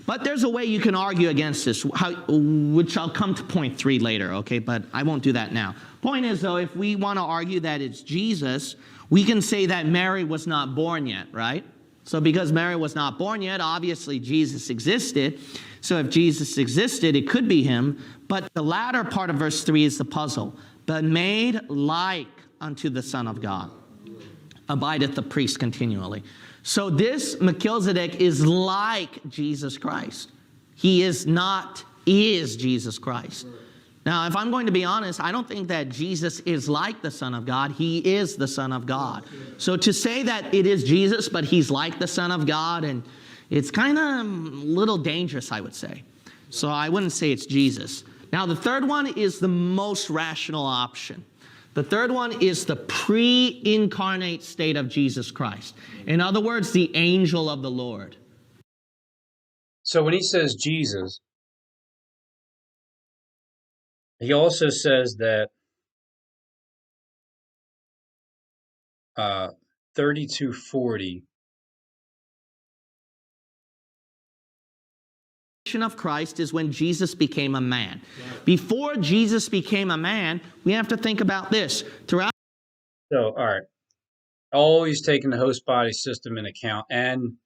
But there's a way you can argue against this, which I'll come to point 3 later, okay? But I won't do that now. Point is, though, if we want to argue that it's Jesus, we can say that Mary was not born yet, right? So because Mary was not born yet, obviously Jesus existed. So if Jesus existed, it could be him. But the latter part of verse 3 is the puzzle. But made like unto the Son of God, abideth the priest continually. So this Melchizedek is like Jesus Christ. He is Jesus Christ. Now, if I'm going to be honest, I don't think that Jesus is like the Son of God. He is the Son of God. So to say that it is Jesus, but he's like the Son of God, and it's kind of a little dangerous, I would say. So I wouldn't say it's Jesus. Now, the third one is the most rational option. The third one is the pre-incarnate state of Jesus Christ. In other words, the angel of the Lord. So when he says Jesus, he also says that 32:40 of Christ is when Jesus became a man. Before Jesus became a man, we have to think about this. Throughout. So, all right. Always taking the host body system in account and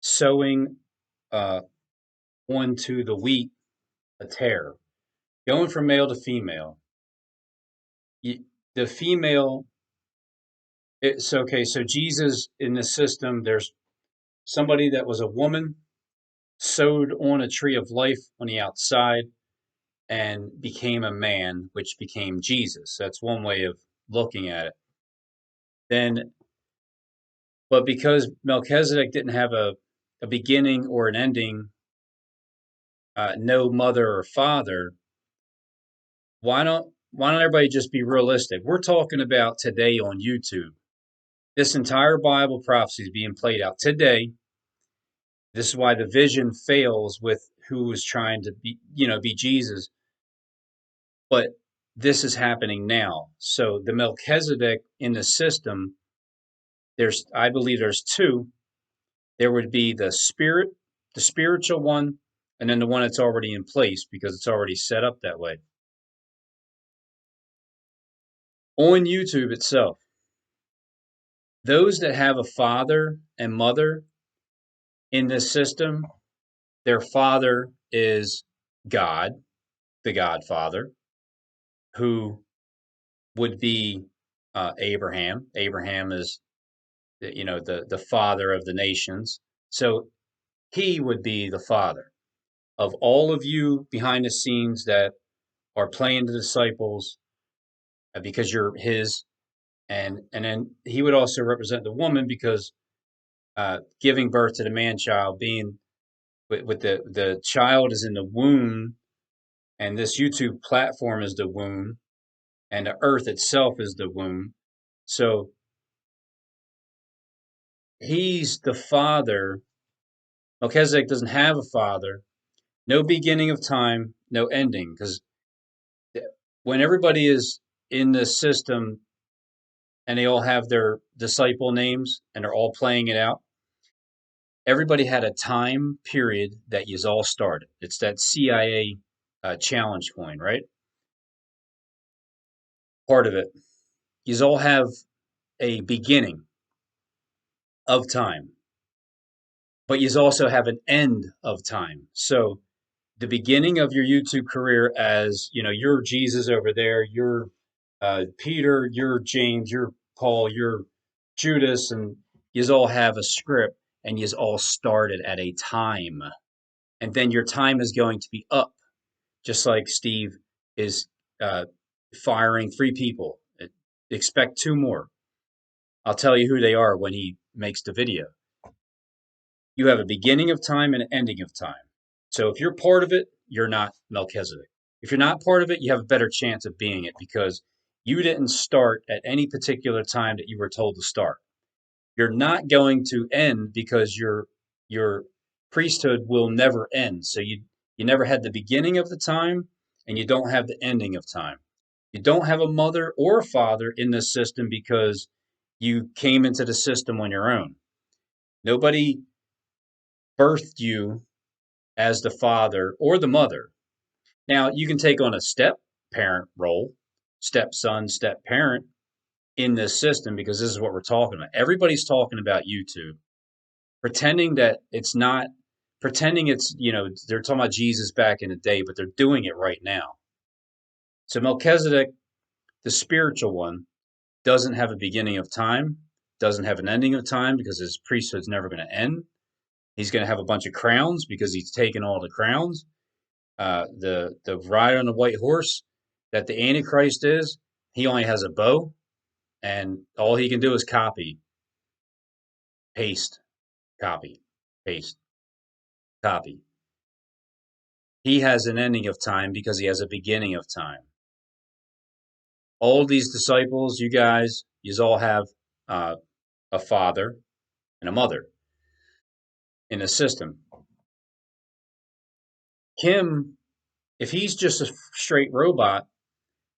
sowing onto the wheat a tare. Going from male to female. The female, it's okay. So Jesus in the system, there's somebody that was a woman, sowed on a tree of life on the outside, and became a man, which became Jesus. That's one way of looking at it. But because Melchizedek didn't have a beginning or an ending, no mother or father, why don't everybody just be realistic? We're talking about today on YouTube. This entire Bible prophecy is being played out today. This is why the vision fails with who is trying to be Jesus. But this is happening now. So the Melchizedek in the system, I believe there's 2. There would be the spiritual one, and then the one that's already in place because it's already set up that way. On YouTube itself, those that have a father and mother in this system, their father is God, the Godfather, who would be Abraham. Abraham is, the father of the nations. So he would be the father of all of you behind the scenes that are playing the disciples because you're his. And then he would also represent the woman because giving birth to the man-child, being with the child is in the womb, and this YouTube platform is the womb, and the earth itself is the womb. So he's the father. Melchizedek doesn't have a father, no beginning of time, no ending, because when everybody is in this system and they all have their disciple names and they're all playing it out, everybody had a time period that you all started. It's that CIA challenge coin, right? Part of it. You all have a beginning of time, but you also have an end of time. So the beginning of your YouTube career as, you're Jesus over there, you're Peter, you're James, you're Paul, you're Judas, and you all have a script and you all started at a time. And then your time is going to be up, just like Steve is firing 3 people. Expect 2 more. I'll tell you who they are when he makes the video. You have a beginning of time and an ending of time. So if you're part of it, you're not Melchizedek. If you're not part of it, you have a better chance of being it because you didn't start at any particular time that you were told to start. You're not going to end because your priesthood will never end. So you never had the beginning of the time and you don't have the ending of time. You don't have a mother or a father in this system because you came into the system on your own. Nobody birthed you as the father or the mother. Now, you can take on a step parent role, stepson, step parent in this system because this is what we're talking about. Everybody's talking about YouTube, pretending that it's not, pretending it's, they're talking about Jesus back in the day, but they're doing it right now. So Melchizedek, the spiritual one, doesn't have a beginning of time, doesn't have an ending of time because his priesthood's never going to end. He's going to have a bunch of crowns because he's taken all the crowns. The rider on the white horse that the Antichrist is, he only has a bow, and all he can do is copy, paste, copy, paste, copy. He has an ending of time because he has a beginning of time. All these disciples, you guys, you all have a father and a mother in the system. Kim, if he's just a straight robot,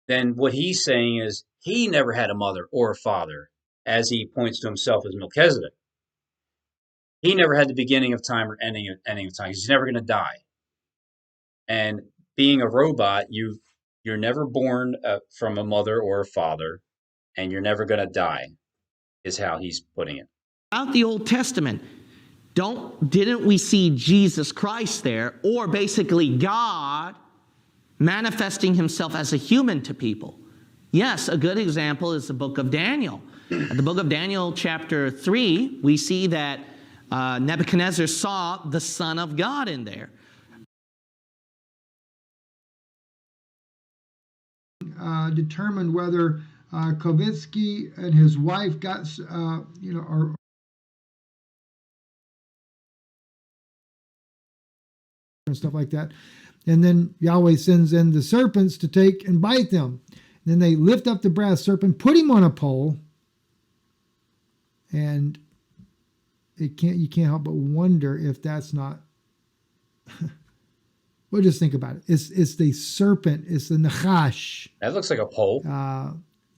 then what he's saying is he never had a mother or a father, as he points to himself as Melchizedek. He never had the beginning of time or ending of time. He's never going to die. And being a robot, you're never born from a mother or a father, and you're never going to die, is how he's putting it. Throughout the Old Testament, didn't we see Jesus Christ there, or basically God manifesting himself as a human to people? Yes, a good example is the book of Daniel. In the book of Daniel, chapter 3, we see that Nebuchadnezzar saw the Son of God in there. Determined whether Kovitsky and his wife got, or and stuff like that. And then Yahweh sends in the serpents to take and bite them. And then they lift up the brass serpent, put him on a pole, and you can't help but wonder if that's not. Well, just think about it. It's the serpent. It's the Nachash. That looks like a pole.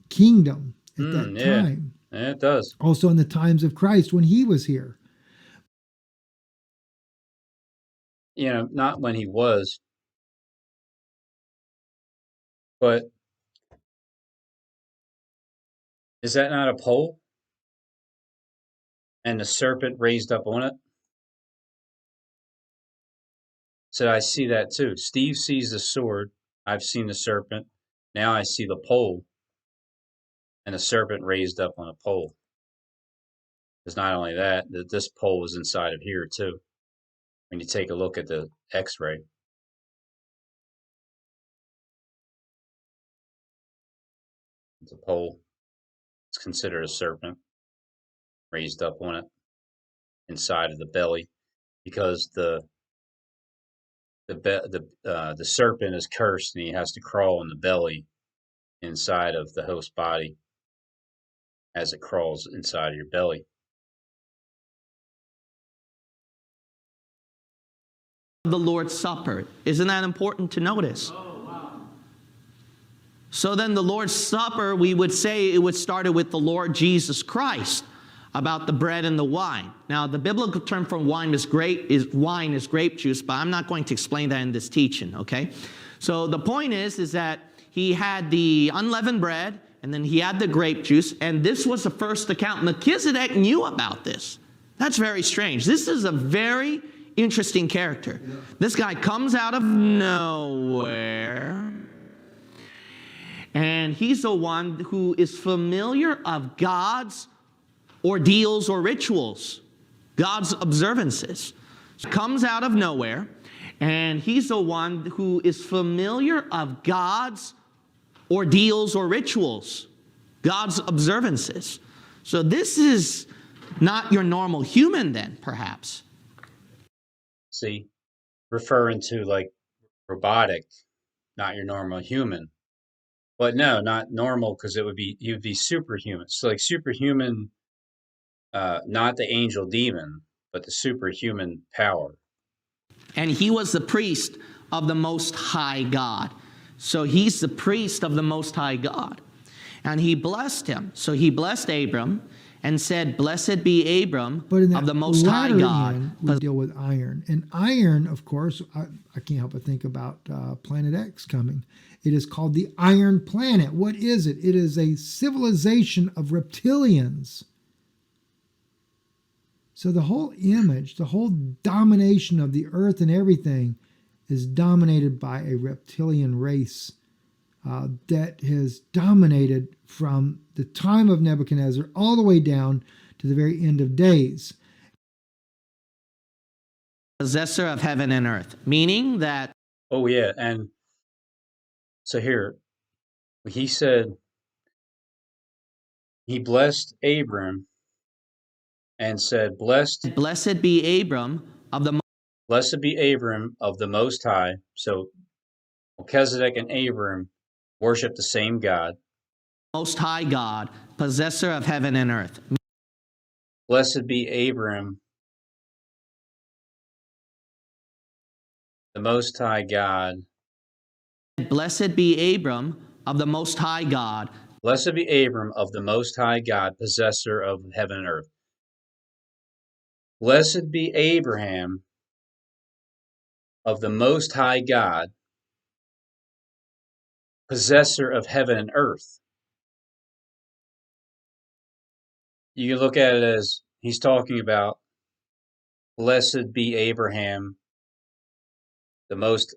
Kingdom at that time. Yeah, it does. Also in the times of Christ when he was here. Not when he was, but is that not a pole? And the serpent raised up on it? So I see that too. Steve sees the sword. I've seen the serpent. Now I see the pole. And the serpent raised up on a pole. Because not only that, this pole is inside of here too. When you take a look at the X-ray. It's a pole. It's considered a serpent raised up on it inside of the belly, because the serpent is cursed and he has to crawl in the belly inside of the host body as it crawls inside of your belly. The Lord's Supper. Isn't that important to notice? So then the Lord's Supper, we would say it would started with the Lord Jesus Christ about the bread and the wine. Now, the biblical term for wine is grape juice, but I'm not going to explain that in this teaching, okay? So the point is that he had the unleavened bread, and then he had the grape juice, and this was the first account. Melchizedek knew about this. That's very strange. This is a very interesting character. Yeah. This guy comes out of nowhere, and he's the one who is familiar of God's ordeals or rituals, God's observances. Comes out of nowhere, and he's the one who is familiar of God's ordeals or rituals, God's observances. So this is not your normal human then, perhaps. See, referring to like robotic, not your normal human. But no, not normal, because he would be superhuman. So like superhuman, not the angel demon, but the superhuman power. And he was the priest of the Most High God. So he's the priest of the Most High God. And he blessed him. So he blessed Abram and said, "Blessed be Abram of the Most High God." We deal with iron. And iron, of course, I can't help but think about Planet X coming. It is called the Iron Planet. What is it? It is a civilization of reptilians. So the whole image, the whole domination of the earth and everything is dominated by a reptilian race that has dominated from the time of Nebuchadnezzar all the way down to the very end of days. Possessor of heaven and earth, meaning that... Oh, yeah, and so here, he said, he blessed Abram and said, Blessed be Abram of the Most High. So Melchizedek and Abram worship the same God. Most High God, possessor of heaven and earth. Blessed be Abram, the Most High God. Blessed be Abram of the Most High God. Blessed be Abram of the Most High God, possessor of heaven and earth. Blessed be Abraham of the Most High God, possessor of heaven and earth. You can look at it as he's talking about, blessed be Abraham, the Most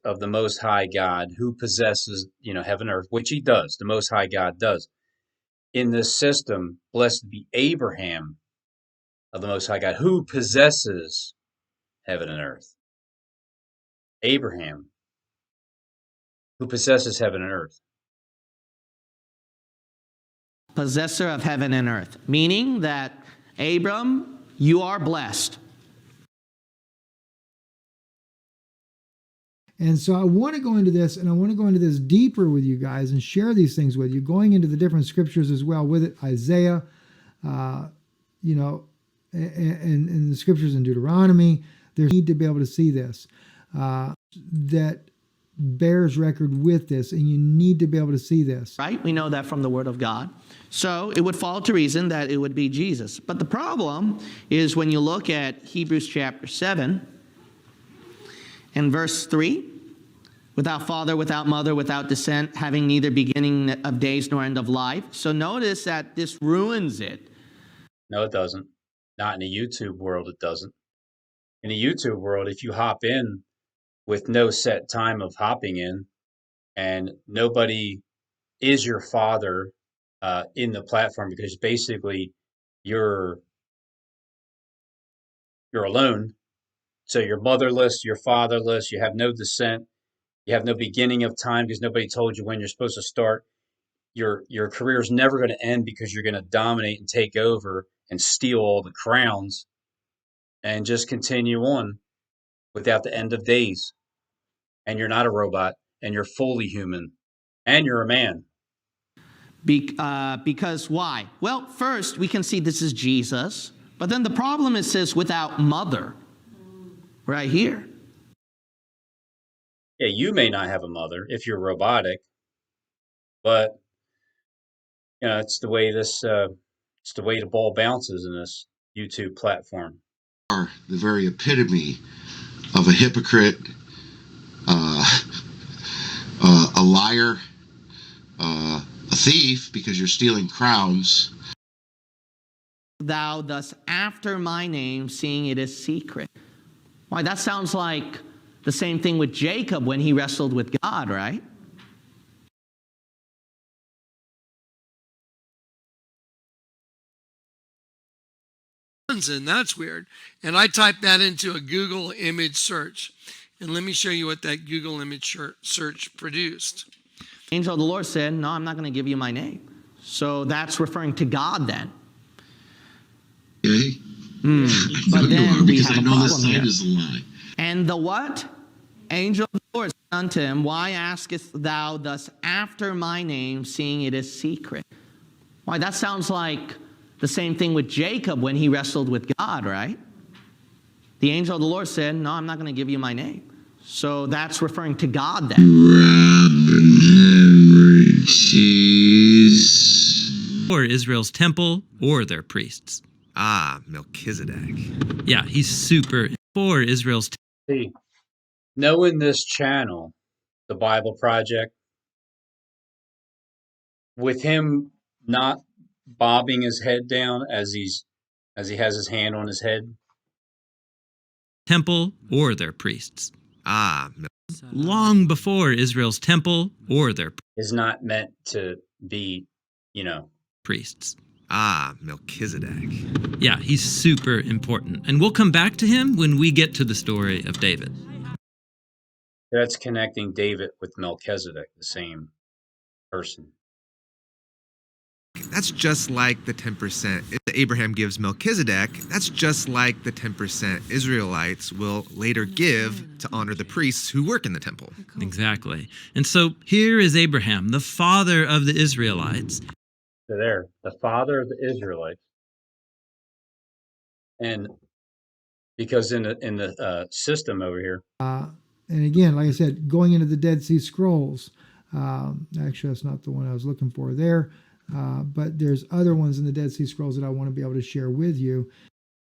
High God, who possesses, heaven and earth, which he does. The Most High God does. In this system, blessed be Abraham of the Most High God, who possesses heaven and earth. Abraham, who possesses heaven and earth. Possessor of heaven and earth, meaning that Abram, you are blessed. And so I want to go into this, and I want to go into this deeper with you guys and share these things with you, going into the different scriptures as well with it. Isaiah, and the scriptures in Deuteronomy. There's need to be able to see this, that bears record with this, and you need to be able to see this. Right? We know that from the Word of God. So it would fall to reason that it would be Jesus. But the problem is when you look at Hebrews chapter 7 and verse 3, without father, without mother, without descent, having neither beginning of days nor end of life. So notice that this ruins it. No, it doesn't. Not in the YouTube world, it doesn't. In the YouTube world, if you hop in with no set time of hopping in, and nobody is your father in the platform, because basically you're alone. So you're motherless, you're fatherless, you have no descent, you have no beginning of time because nobody told you when you're supposed to start. Your career is never going to end because you're going to dominate and take over and steal all the crowns and just continue on without the end of days. And you're not a robot, and you're fully human, and you're a man. Because why? Well, first, we can see this is Jesus, but then the problem is says without mother, right here. Yeah, you may not have a mother if you're robotic, But it's the way it's the way the ball bounces in this YouTube platform. Are the very epitome of a hypocrite, a liar, a thief, because you're stealing crowns. Thou thus after my name, seeing it is secret. Why, that sounds like the same thing with Jacob when he wrestled with God, right? And that's weird. And I typed that into a Google image search. And let me show you what that Google image search produced. Angel of the Lord said, no, I'm not going to give you my name. So that's referring to God then. Okay. But then we because have I a know this problem side here. is a lie. And the what? Angel of the Lord said unto him, why askest thou thus after my name, seeing it is secret? Why, that sounds like the same thing with Jacob when he wrestled with God, right? The angel of the Lord said, no, I'm not going to give you my name. So that's referring to God then. Or Israel's temple or their priests. Ah, Melchizedek. Yeah, he's super for Israel's See, knowing this channel, the Bible Project, with him not bobbing his head down as he has his hand on his head. temple or their priests. Ah, Long before Israel's temple or their is not meant to be, priests. Ah, Melchizedek. Yeah, he's super important. And we'll come back to him when we get to the story of David. That's connecting David with Melchizedek, the same person. That's just like the 10% that Abraham gives Melchizedek. That's just like the 10% Israelites will later give to honor the priests who work in the temple. Exactly. And so here is Abraham, the father of the Israelites. So there, the father of the Israelites. And because in the system over here. And again, like I said, going into the Dead Sea Scrolls, actually that's not the one I was looking for there, but there's other ones in the Dead Sea Scrolls that I want to be able to share with you.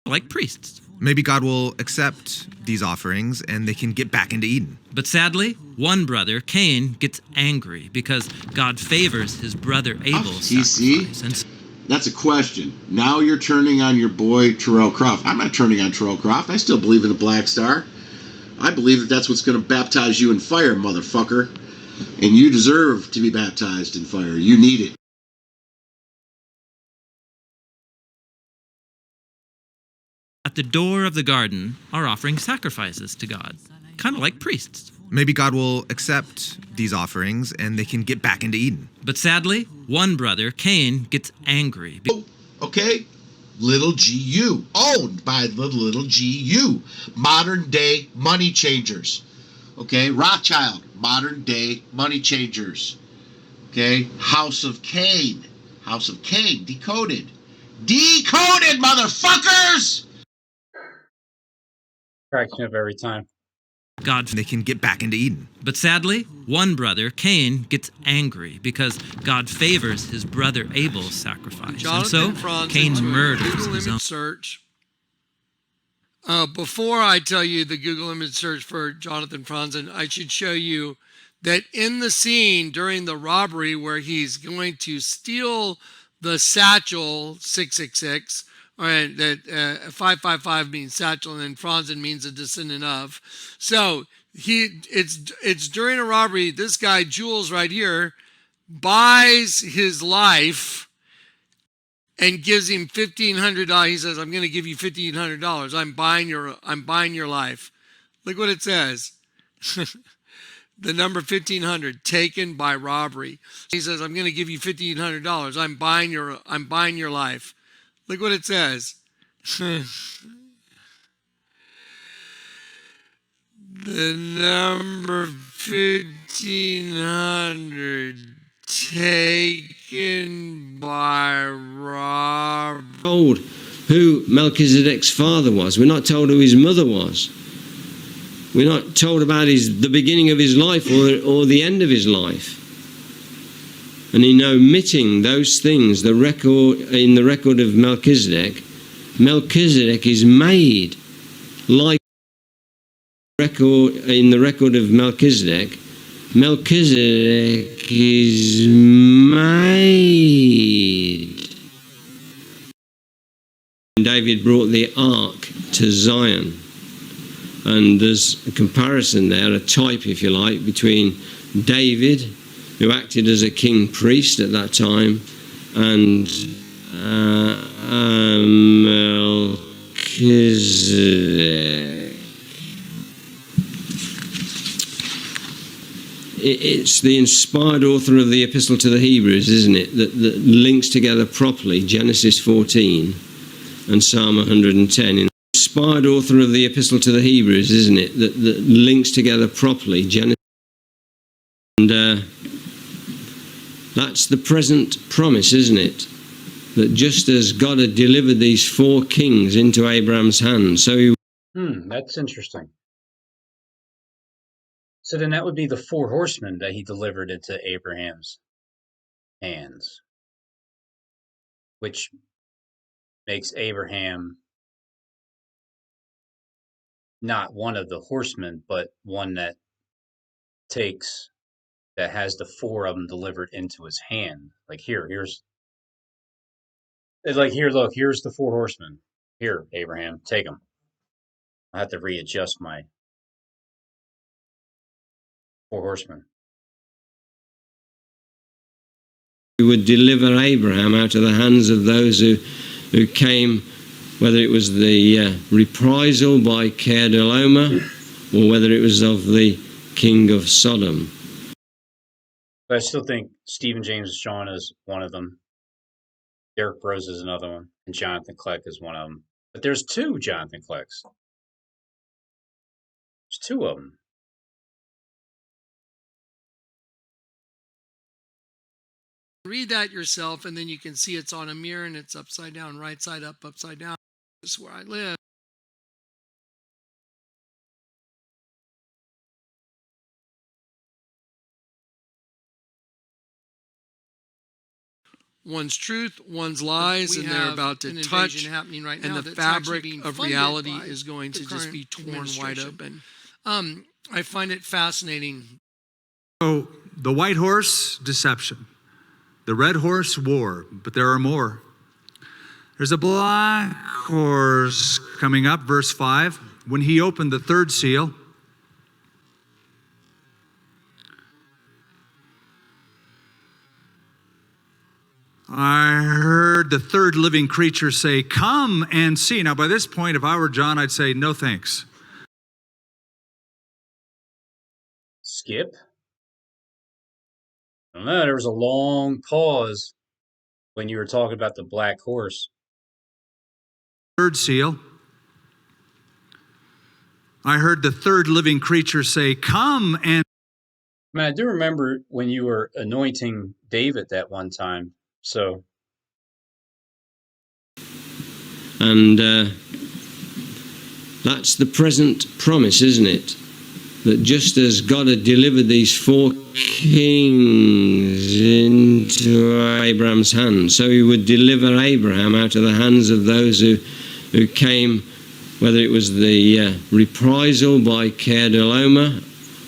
Like priests. Maybe God will accept these offerings and they can get back into Eden. But sadly, one brother, Cain, gets angry because God favors his brother Abel's sacrifice. And That's a question. Now you're turning on your boy Terrell Croft. I'm not turning on Terrell Croft. I still believe in the Black Star. I believe that that's what's going to baptize you in fire, motherfucker. And you deserve to be baptized in fire. You need it. at the door of the garden are offering sacrifices to God, kind of like priests. Maybe God will accept these offerings and they can get back into Eden. But sadly, one brother, Cain, gets angry. Okay? Little GU, owned by the little GU, modern day money changers. Okay? Rothschild, modern day money changers. Okay? House of Cain, decoded. Decoded, motherfuckers! Cracks me up every time. God, they can get back into Eden. But sadly, one brother, Cain, gets angry because God favors his brother Abel's sacrifice. Jonathan and so Franzen Cain to murders Google his image own. search. Before I tell you the Google image search for Jonathan Franzen, I should show you that in the scene during the robbery where he's going to steal the satchel 666, and that 555 means satchel, and then Franzen means a descendant of. So it's during a robbery. This guy Jules right here buys his life and gives him $1,500. He says, "I'm going to give you $1,500. I'm buying your life." Look what it says. The number 1,500 taken by robbery. He says, "I'm going to give you $1,500. I'm buying your life." Look what it says. The number 1,500 taken by robbery. Told who Melchizedek's father was. We're not told who his mother was. We're not told about the beginning of his life or the end of his life. And in omitting those things, the record of Melchizedek, Melchizedek is made like in the record of Melchizedek. Melchizedek is made. David brought the ark to Zion, and there's a comparison there, a type, if you like, between David, who acted as a king priest at that time, and Melchizedek. It's the inspired author of the Epistle to the Hebrews, isn't it, that links together properly Genesis 14 and Psalm 110. Inspired author of the Epistle to the Hebrews, isn't it, that links together properly Genesis. And that's the present promise, isn't it? That just as God had delivered these 4 kings into Abrams' hands, so he... That's interesting. So then that would be the 4 horsemen that he delivered into Abraham's hands, which makes Abraham not one of the horsemen, but one that has the 4 of them delivered into his hand. Like here's the 4 horsemen. Here, Abraham, take them. I have to readjust my 4 horsemen. He would deliver Abraham out of the hands of those who came, whether it was the reprisal by Kedorlaomer or whether it was of the king of Sodom. But I still think Stephen James Shawn is one of them. Derek Rose is another one, and Jonathan Kleck is one of them. But there's 2 Jonathan Klecks. There's 2 of them. Read that yourself, and then you can see it's on a mirror and it's upside down, right side up, upside down. This is where I live. One's truth, one's lies, and they're about to touch, happening right now, and the fabric of reality is going to just be torn wide open. I find it fascinating. So the white horse, deception. The red horse, war. But there are more. There's a black horse coming up, verse 5. When he opened the 3rd seal, I heard the 3rd living creature say, "Come and see." Now, by this point, if I were John, I'd say, no thanks. Skip? I don't know. There was a long pause when you were talking about the black horse. 3rd seal. I heard the 3rd living creature say, "Come and..." Man, I do remember when you were anointing David that one time. So, and that's the present promise, isn't it? That just as God had delivered these 4 kings into Abraham's hands, so he would deliver Abraham out of the hands of those who came, whether it was the reprisal by Kedorlaomer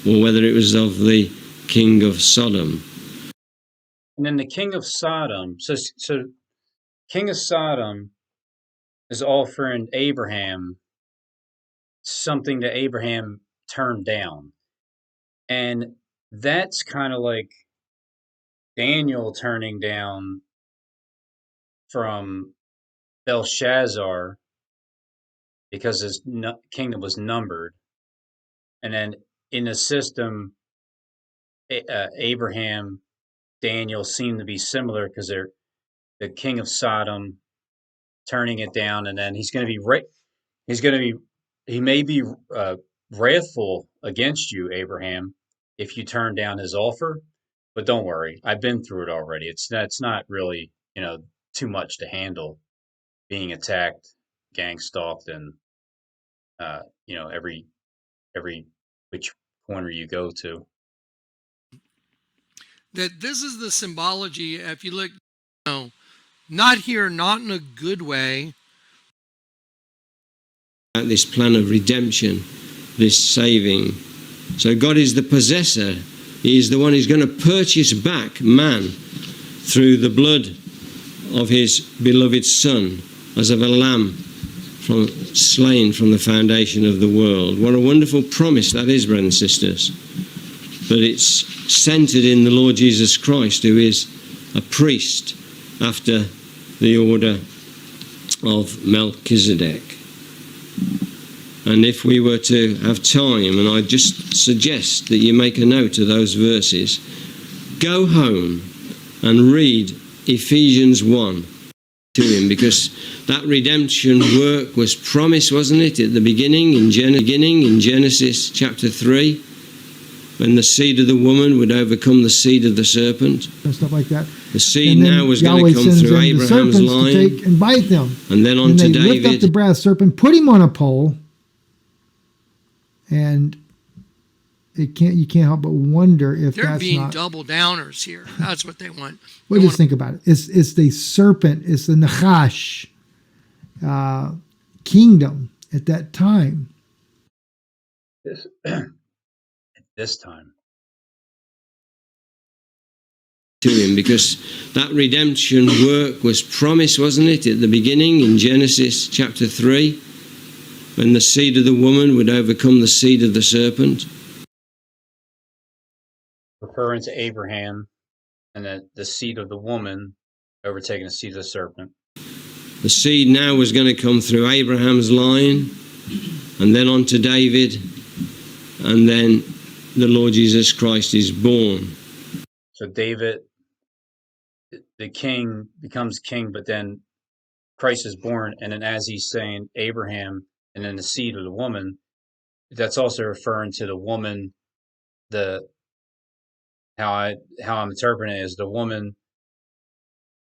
or whether it was of the king of Sodom. And then the king of Sodom, so king of Sodom is offering Abraham something that Abraham turned down. And that's kind of like Daniel turning down from Belshazzar because his kingdom was numbered. And then in the system, Abraham, Daniel seem to be similar because they're the king of Sodom turning it down, and then he may be wrathful against you, Abraham, if you turn down his offer. But don't worry, I've been through it already. It's not really too much to handle, being attacked, gang stalked, and every which corner you go to. that this is the symbology. If you look, not here, not in a good way. This plan of redemption, this saving. So God is the possessor. He is the one who's going to purchase back man through the blood of his beloved Son, as of a lamb slain from the foundation of the world. What a wonderful promise that is, brothers and sisters. But it's centered in the Lord Jesus Christ, who is a priest after the order of Melchizedek. And if we were to have time, and I just suggest that you make a note of those verses, go home and read Ephesians 1 to him, because that redemption work was promised, wasn't it, at the beginning in Genesis chapter 3, when the seed of the woman would overcome the seed of the serpent. And stuff like that. The seed now was going to come through Abraham's line. To take and bite them. And then on to David. Lift up the brass serpent, put him on a pole, and you can't help but wonder if they're being double downers here. That's what they want. Well, just think about it. It's the serpent. It's the Nachash kingdom at that time. This time. To him, because that redemption work was promised, wasn't it, at the beginning in Genesis chapter 3, when the seed of the woman would overcome the seed of the serpent. Referring to Abraham, and that the seed of the woman overtaking the seed of the serpent. The seed now was going to come through Abraham's line, and then on to David, and then the Lord Jesus Christ is born. So David, the king, becomes king, but then Christ is born, and then as he's saying Abraham, and then the seed of the woman, that's also referring to the woman, how I'm interpreting it is the woman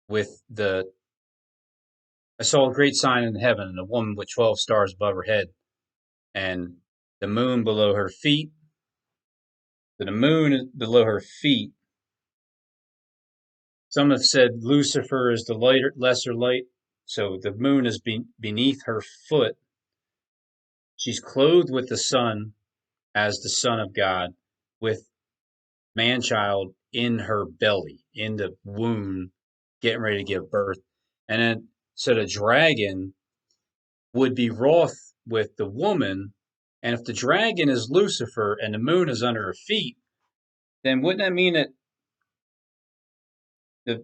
with I saw a great sign in heaven, and a woman with 12 stars above her head, and the moon below her feet. So the moon below her feet. Some have said Lucifer is the lesser light, so the moon is beneath her foot. She's clothed with the sun as the Son of God, with man-child in her belly, in the womb, getting ready to give birth. And then, so the dragon would be wroth with the woman, and if the dragon is Lucifer and the moon is under her feet, then wouldn't that mean that the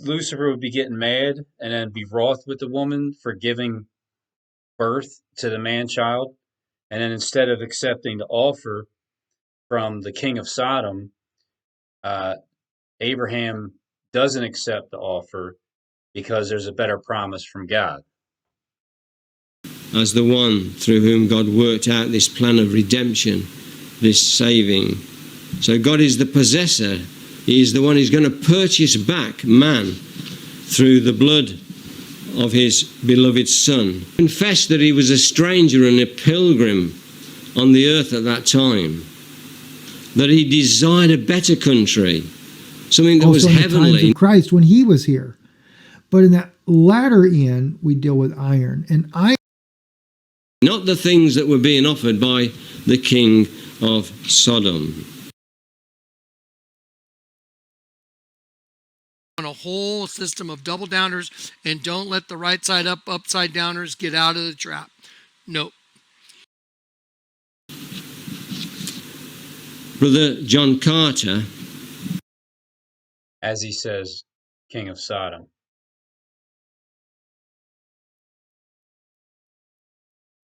Lucifer would be getting mad and then be wroth with the woman for giving birth to the man-child? And then instead of accepting the offer from the king of Sodom, Abraham doesn't accept the offer because there's a better promise from God. As the one through whom God worked out this plan of redemption, this saving. So God is the possessor. He is the one who's going to purchase back man through the blood of his beloved Son. Confessed that he was a stranger and a pilgrim on the earth at that time, that he desired a better country, something that was heavenly. In the times of Christ when he was here. But in that latter end, we deal with iron. And iron, not the things that were being offered by the king of Sodom. On a whole system of double downers, and don't let the right side up, upside downers get out of the trap. Nope. Brother John Carter, as he says, king of Sodom.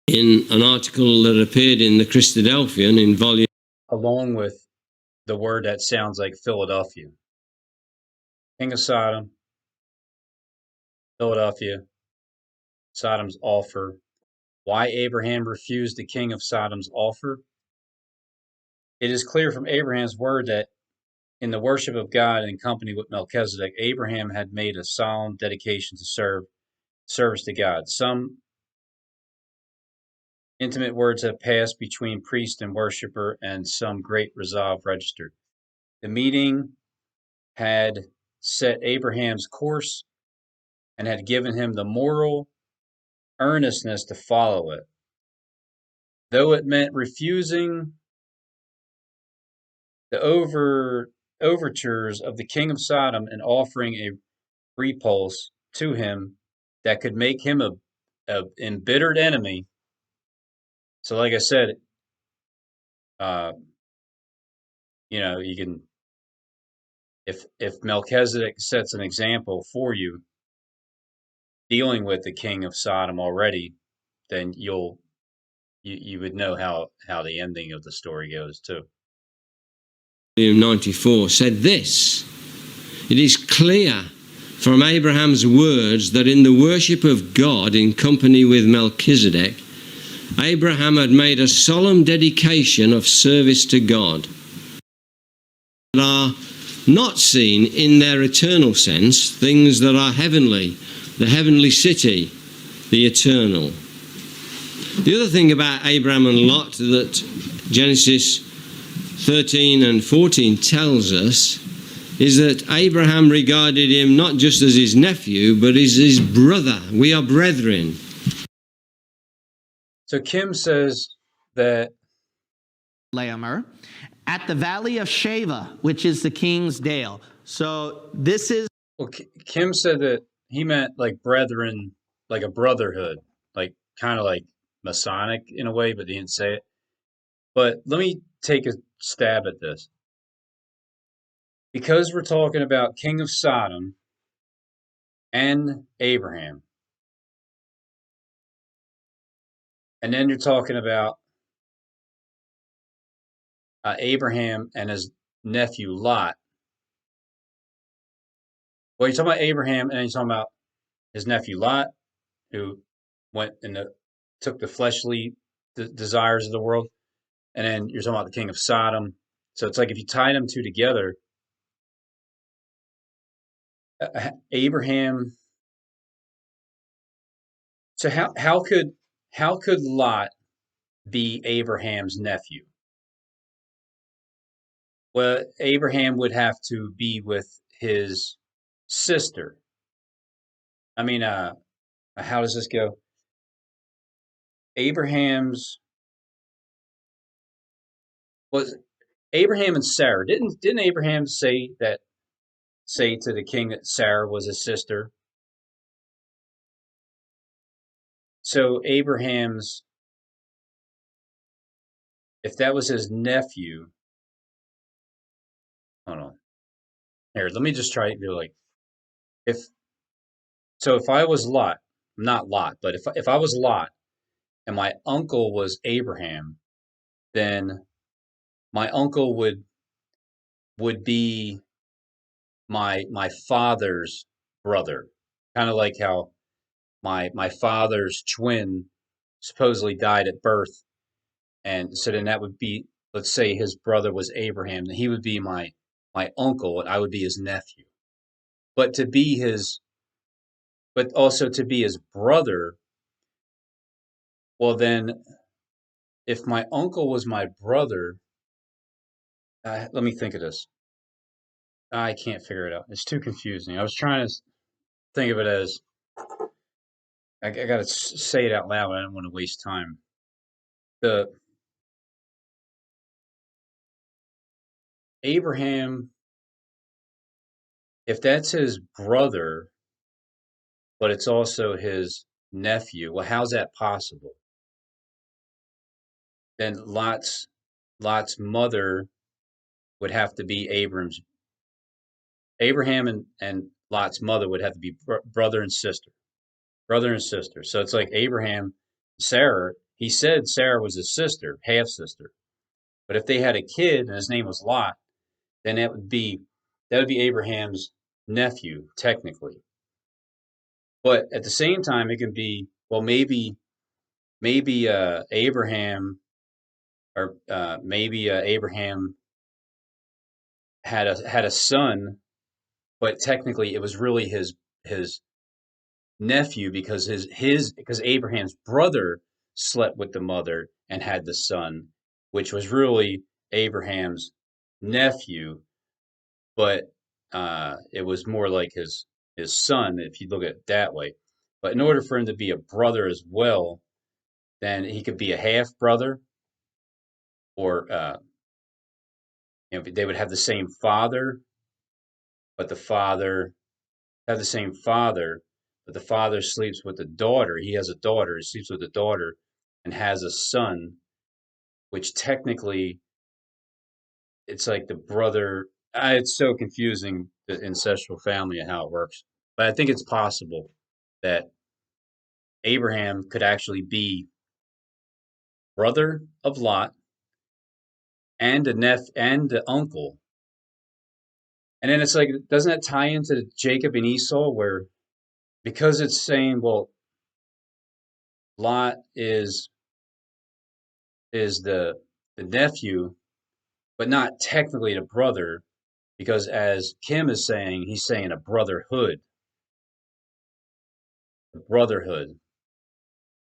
In an article that appeared in the Christadelphian in volume, along with the word that sounds like Philadelphia. King of Sodom, Philadelphia, Sodom's offer. Why Abraham refused the king of Sodom's offer? It is clear from Abraham's word that in the worship of God in company with Melchizedek, Abraham had made a solemn dedication to service to God. Some intimate words have passed between priest and worshiper, and some great resolve registered. The meeting had set Abraham's course and had given him the moral earnestness to follow it, though it meant refusing the overtures of the king of Sodom and offering a repulse to him that could make him a embittered enemy. So, like I said, you can, if Melchizedek sets an example for you dealing with the king of Sodom already, then you would know how the ending of the story goes too. 94 said this: "It is clear from Abraham's words that in the worship of God in company with Melchizedek, Abraham had made a solemn dedication of service to God that are not seen in their eternal sense, things that are heavenly, the heavenly city, the eternal." The other thing about Abraham and Lot that Genesis 13 and 14 tells us is that Abraham regarded him not just as his nephew, but as his brother. We are brethren. So Kim says that Lamer at the valley of Sheva, which is the king's dale. So this is... Well, Kim said that he meant like brethren, like a brotherhood, like kind of like Masonic in a way, but he didn't say it. But let me take a stab at this. Because we're talking about King of Sodom and Abraham, and then you're talking about Abraham and his nephew Lot. Well, you're talking about Abraham, and then you're talking about his nephew Lot, who went and took the fleshly desires of the world, and then you're talking about the king of Sodom. So it's like if you tie them two together, Abraham. So how could Lot be Abraham's nephew? Well, Abraham would have to be with his sister. I mean, how does this go? Was Abraham and Sarah. Didn't Abraham say to the king that Sarah was his sister? So Abraham's, if that was his nephew, hold on. Here, let me just try to do like, if I was Lot, not Lot, but if I was Lot and my uncle was Abraham, then my uncle would be my father's brother. Kind of like how my father's twin supposedly died at birth, and so then that would be, let's say his brother was Abraham, then he would be my uncle and I would be his nephew. But also to be his brother, well then, if my uncle was my brother, let me think of this. I can't figure it out. It's too confusing. I was trying to think of it as, I got to say it out loud. I don't want to waste time. The Abraham, if that's his brother, but it's also his nephew, well, how's that possible? Then Lot's mother would have to be Abraham and Lot's mother would have to be brother and sister. So it's like Abraham, Sarah, he said Sarah was his sister, half sister. But if they had a kid and his name was Lot, then that would be Abraham's nephew, technically. But at the same time, it can be, well, maybe Abraham, or maybe Abraham had a son, but technically it was really his nephew, because because Abraham's brother slept with the mother and had the son, which was really Abraham's nephew. But it was more like his son, if you look at it that way. But in order for him to be a brother as well, then he could be a half brother, or they would have the same father, but the father have the same father, but the father sleeps with the daughter. He has a daughter. He sleeps with the daughter and has a son, which technically it's like the brother. It's so confusing, the ancestral family and how it works. But I think it's possible that Abraham could actually be brother of Lot and the uncle. And then it's like, doesn't that tie into Jacob and Esau, where because it's saying, well, Lot is the nephew, but not technically the brother, because as Kim is saying, he's saying a brotherhood.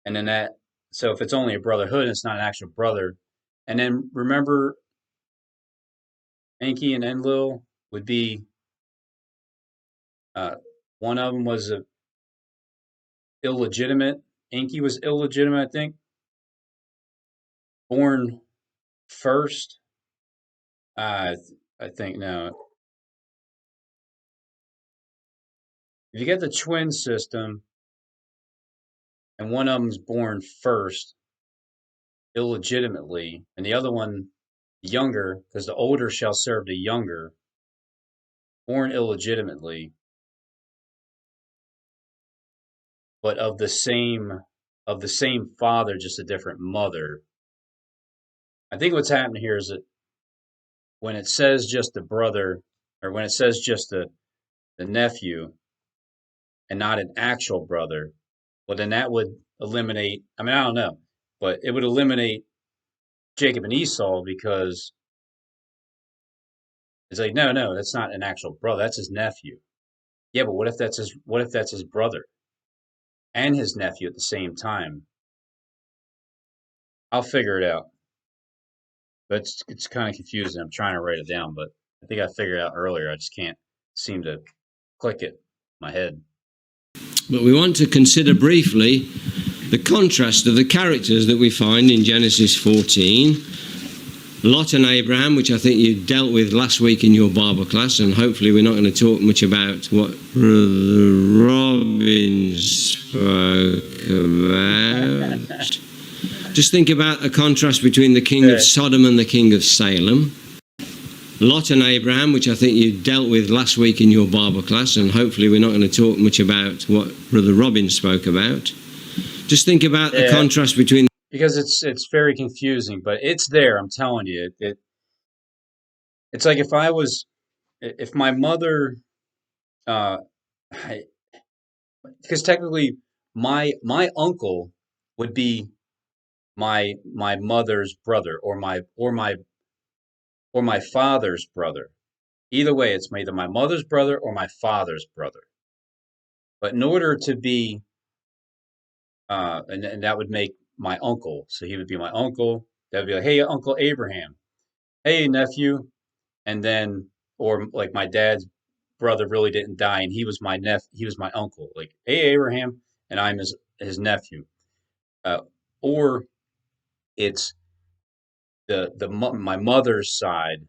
And then so if it's only a brotherhood, it's not an actual brother. And then remember, Enki and Enlil would be, one of them was illegitimate. Enki was illegitimate, I think. Born first. I think, no. If you get the twin system and one of them's born first illegitimately, and the other one younger, because the older shall serve the younger, born illegitimately, but of the same father, just a different mother. I think what's happening here is that when it says just the brother, or when it says just the nephew, and not an actual brother, well, then that would eliminate, I mean, I don't know, but it would eliminate Jacob and Esau, because it's like, no, that's not an actual brother. That's his nephew. Yeah, but what if that's his brother and his nephew at the same time? I'll figure it out. But it's kind of confusing. I'm trying to write it down, but I think I figured it out earlier. I just can't seem to click it in my head. But we want to consider briefly the contrast of the characters that we find in Genesis 14. Lot and Abraham, which I think you dealt with last week in your Bible class, and hopefully we're not going to talk much about what Brother Robin spoke about. Just think about the contrast between the king of Sodom and the king of Salem. Lot and Abraham, which I think you dealt with last week in your Bible class, and hopefully we're not going to talk much about what Brother Robin spoke about. Just think about the contrast between... Because it's very confusing, but it's there, I'm telling you. It's like if my mother, because technically my uncle would be my mother's brother, or my father's brother. Either way, it's either my mother's brother or my father's brother. But in order to be, and that would make my uncle. So he would be my uncle. That would be like, hey, Uncle Abraham. Hey, nephew. And then, or like my dad's brother really didn't die, and he was my he was my uncle. Like, hey, Abraham, and I'm his nephew. Or it's my mother's side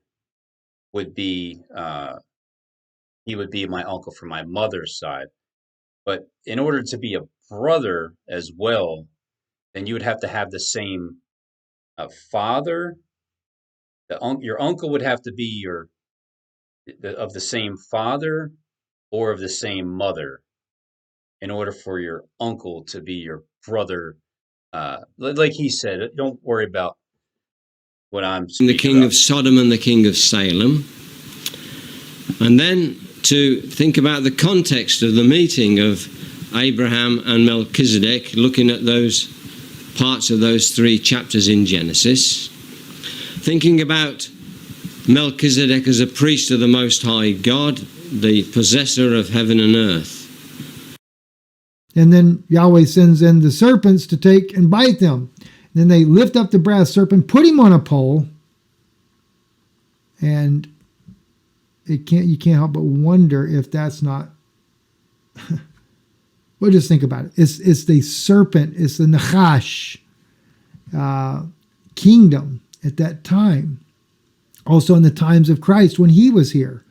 would be, he would be my uncle from my mother's side. But in order to be a brother as well, then you would have to have the same father. Your uncle would have to be of the same father or of the same mother in order for your uncle to be your brother. Like he said, don't worry about what I'm speaking the king about. Of Sodom and the king of Salem. And then to think about the context of the meeting of Abraham and Melchizedek, looking at those parts of those 3 chapters in Genesis. Thinking about Melchizedek as a priest of the Most High God, the possessor of heaven and earth. And then Yahweh sends in the serpents to take and bite them. And then they lift up the brass serpent, put him on a pole, and you can't help but wonder if that's not. Well, just think about it. It's the serpent. It's the Nachash kingdom at that time. Also in the times of Christ when he was here.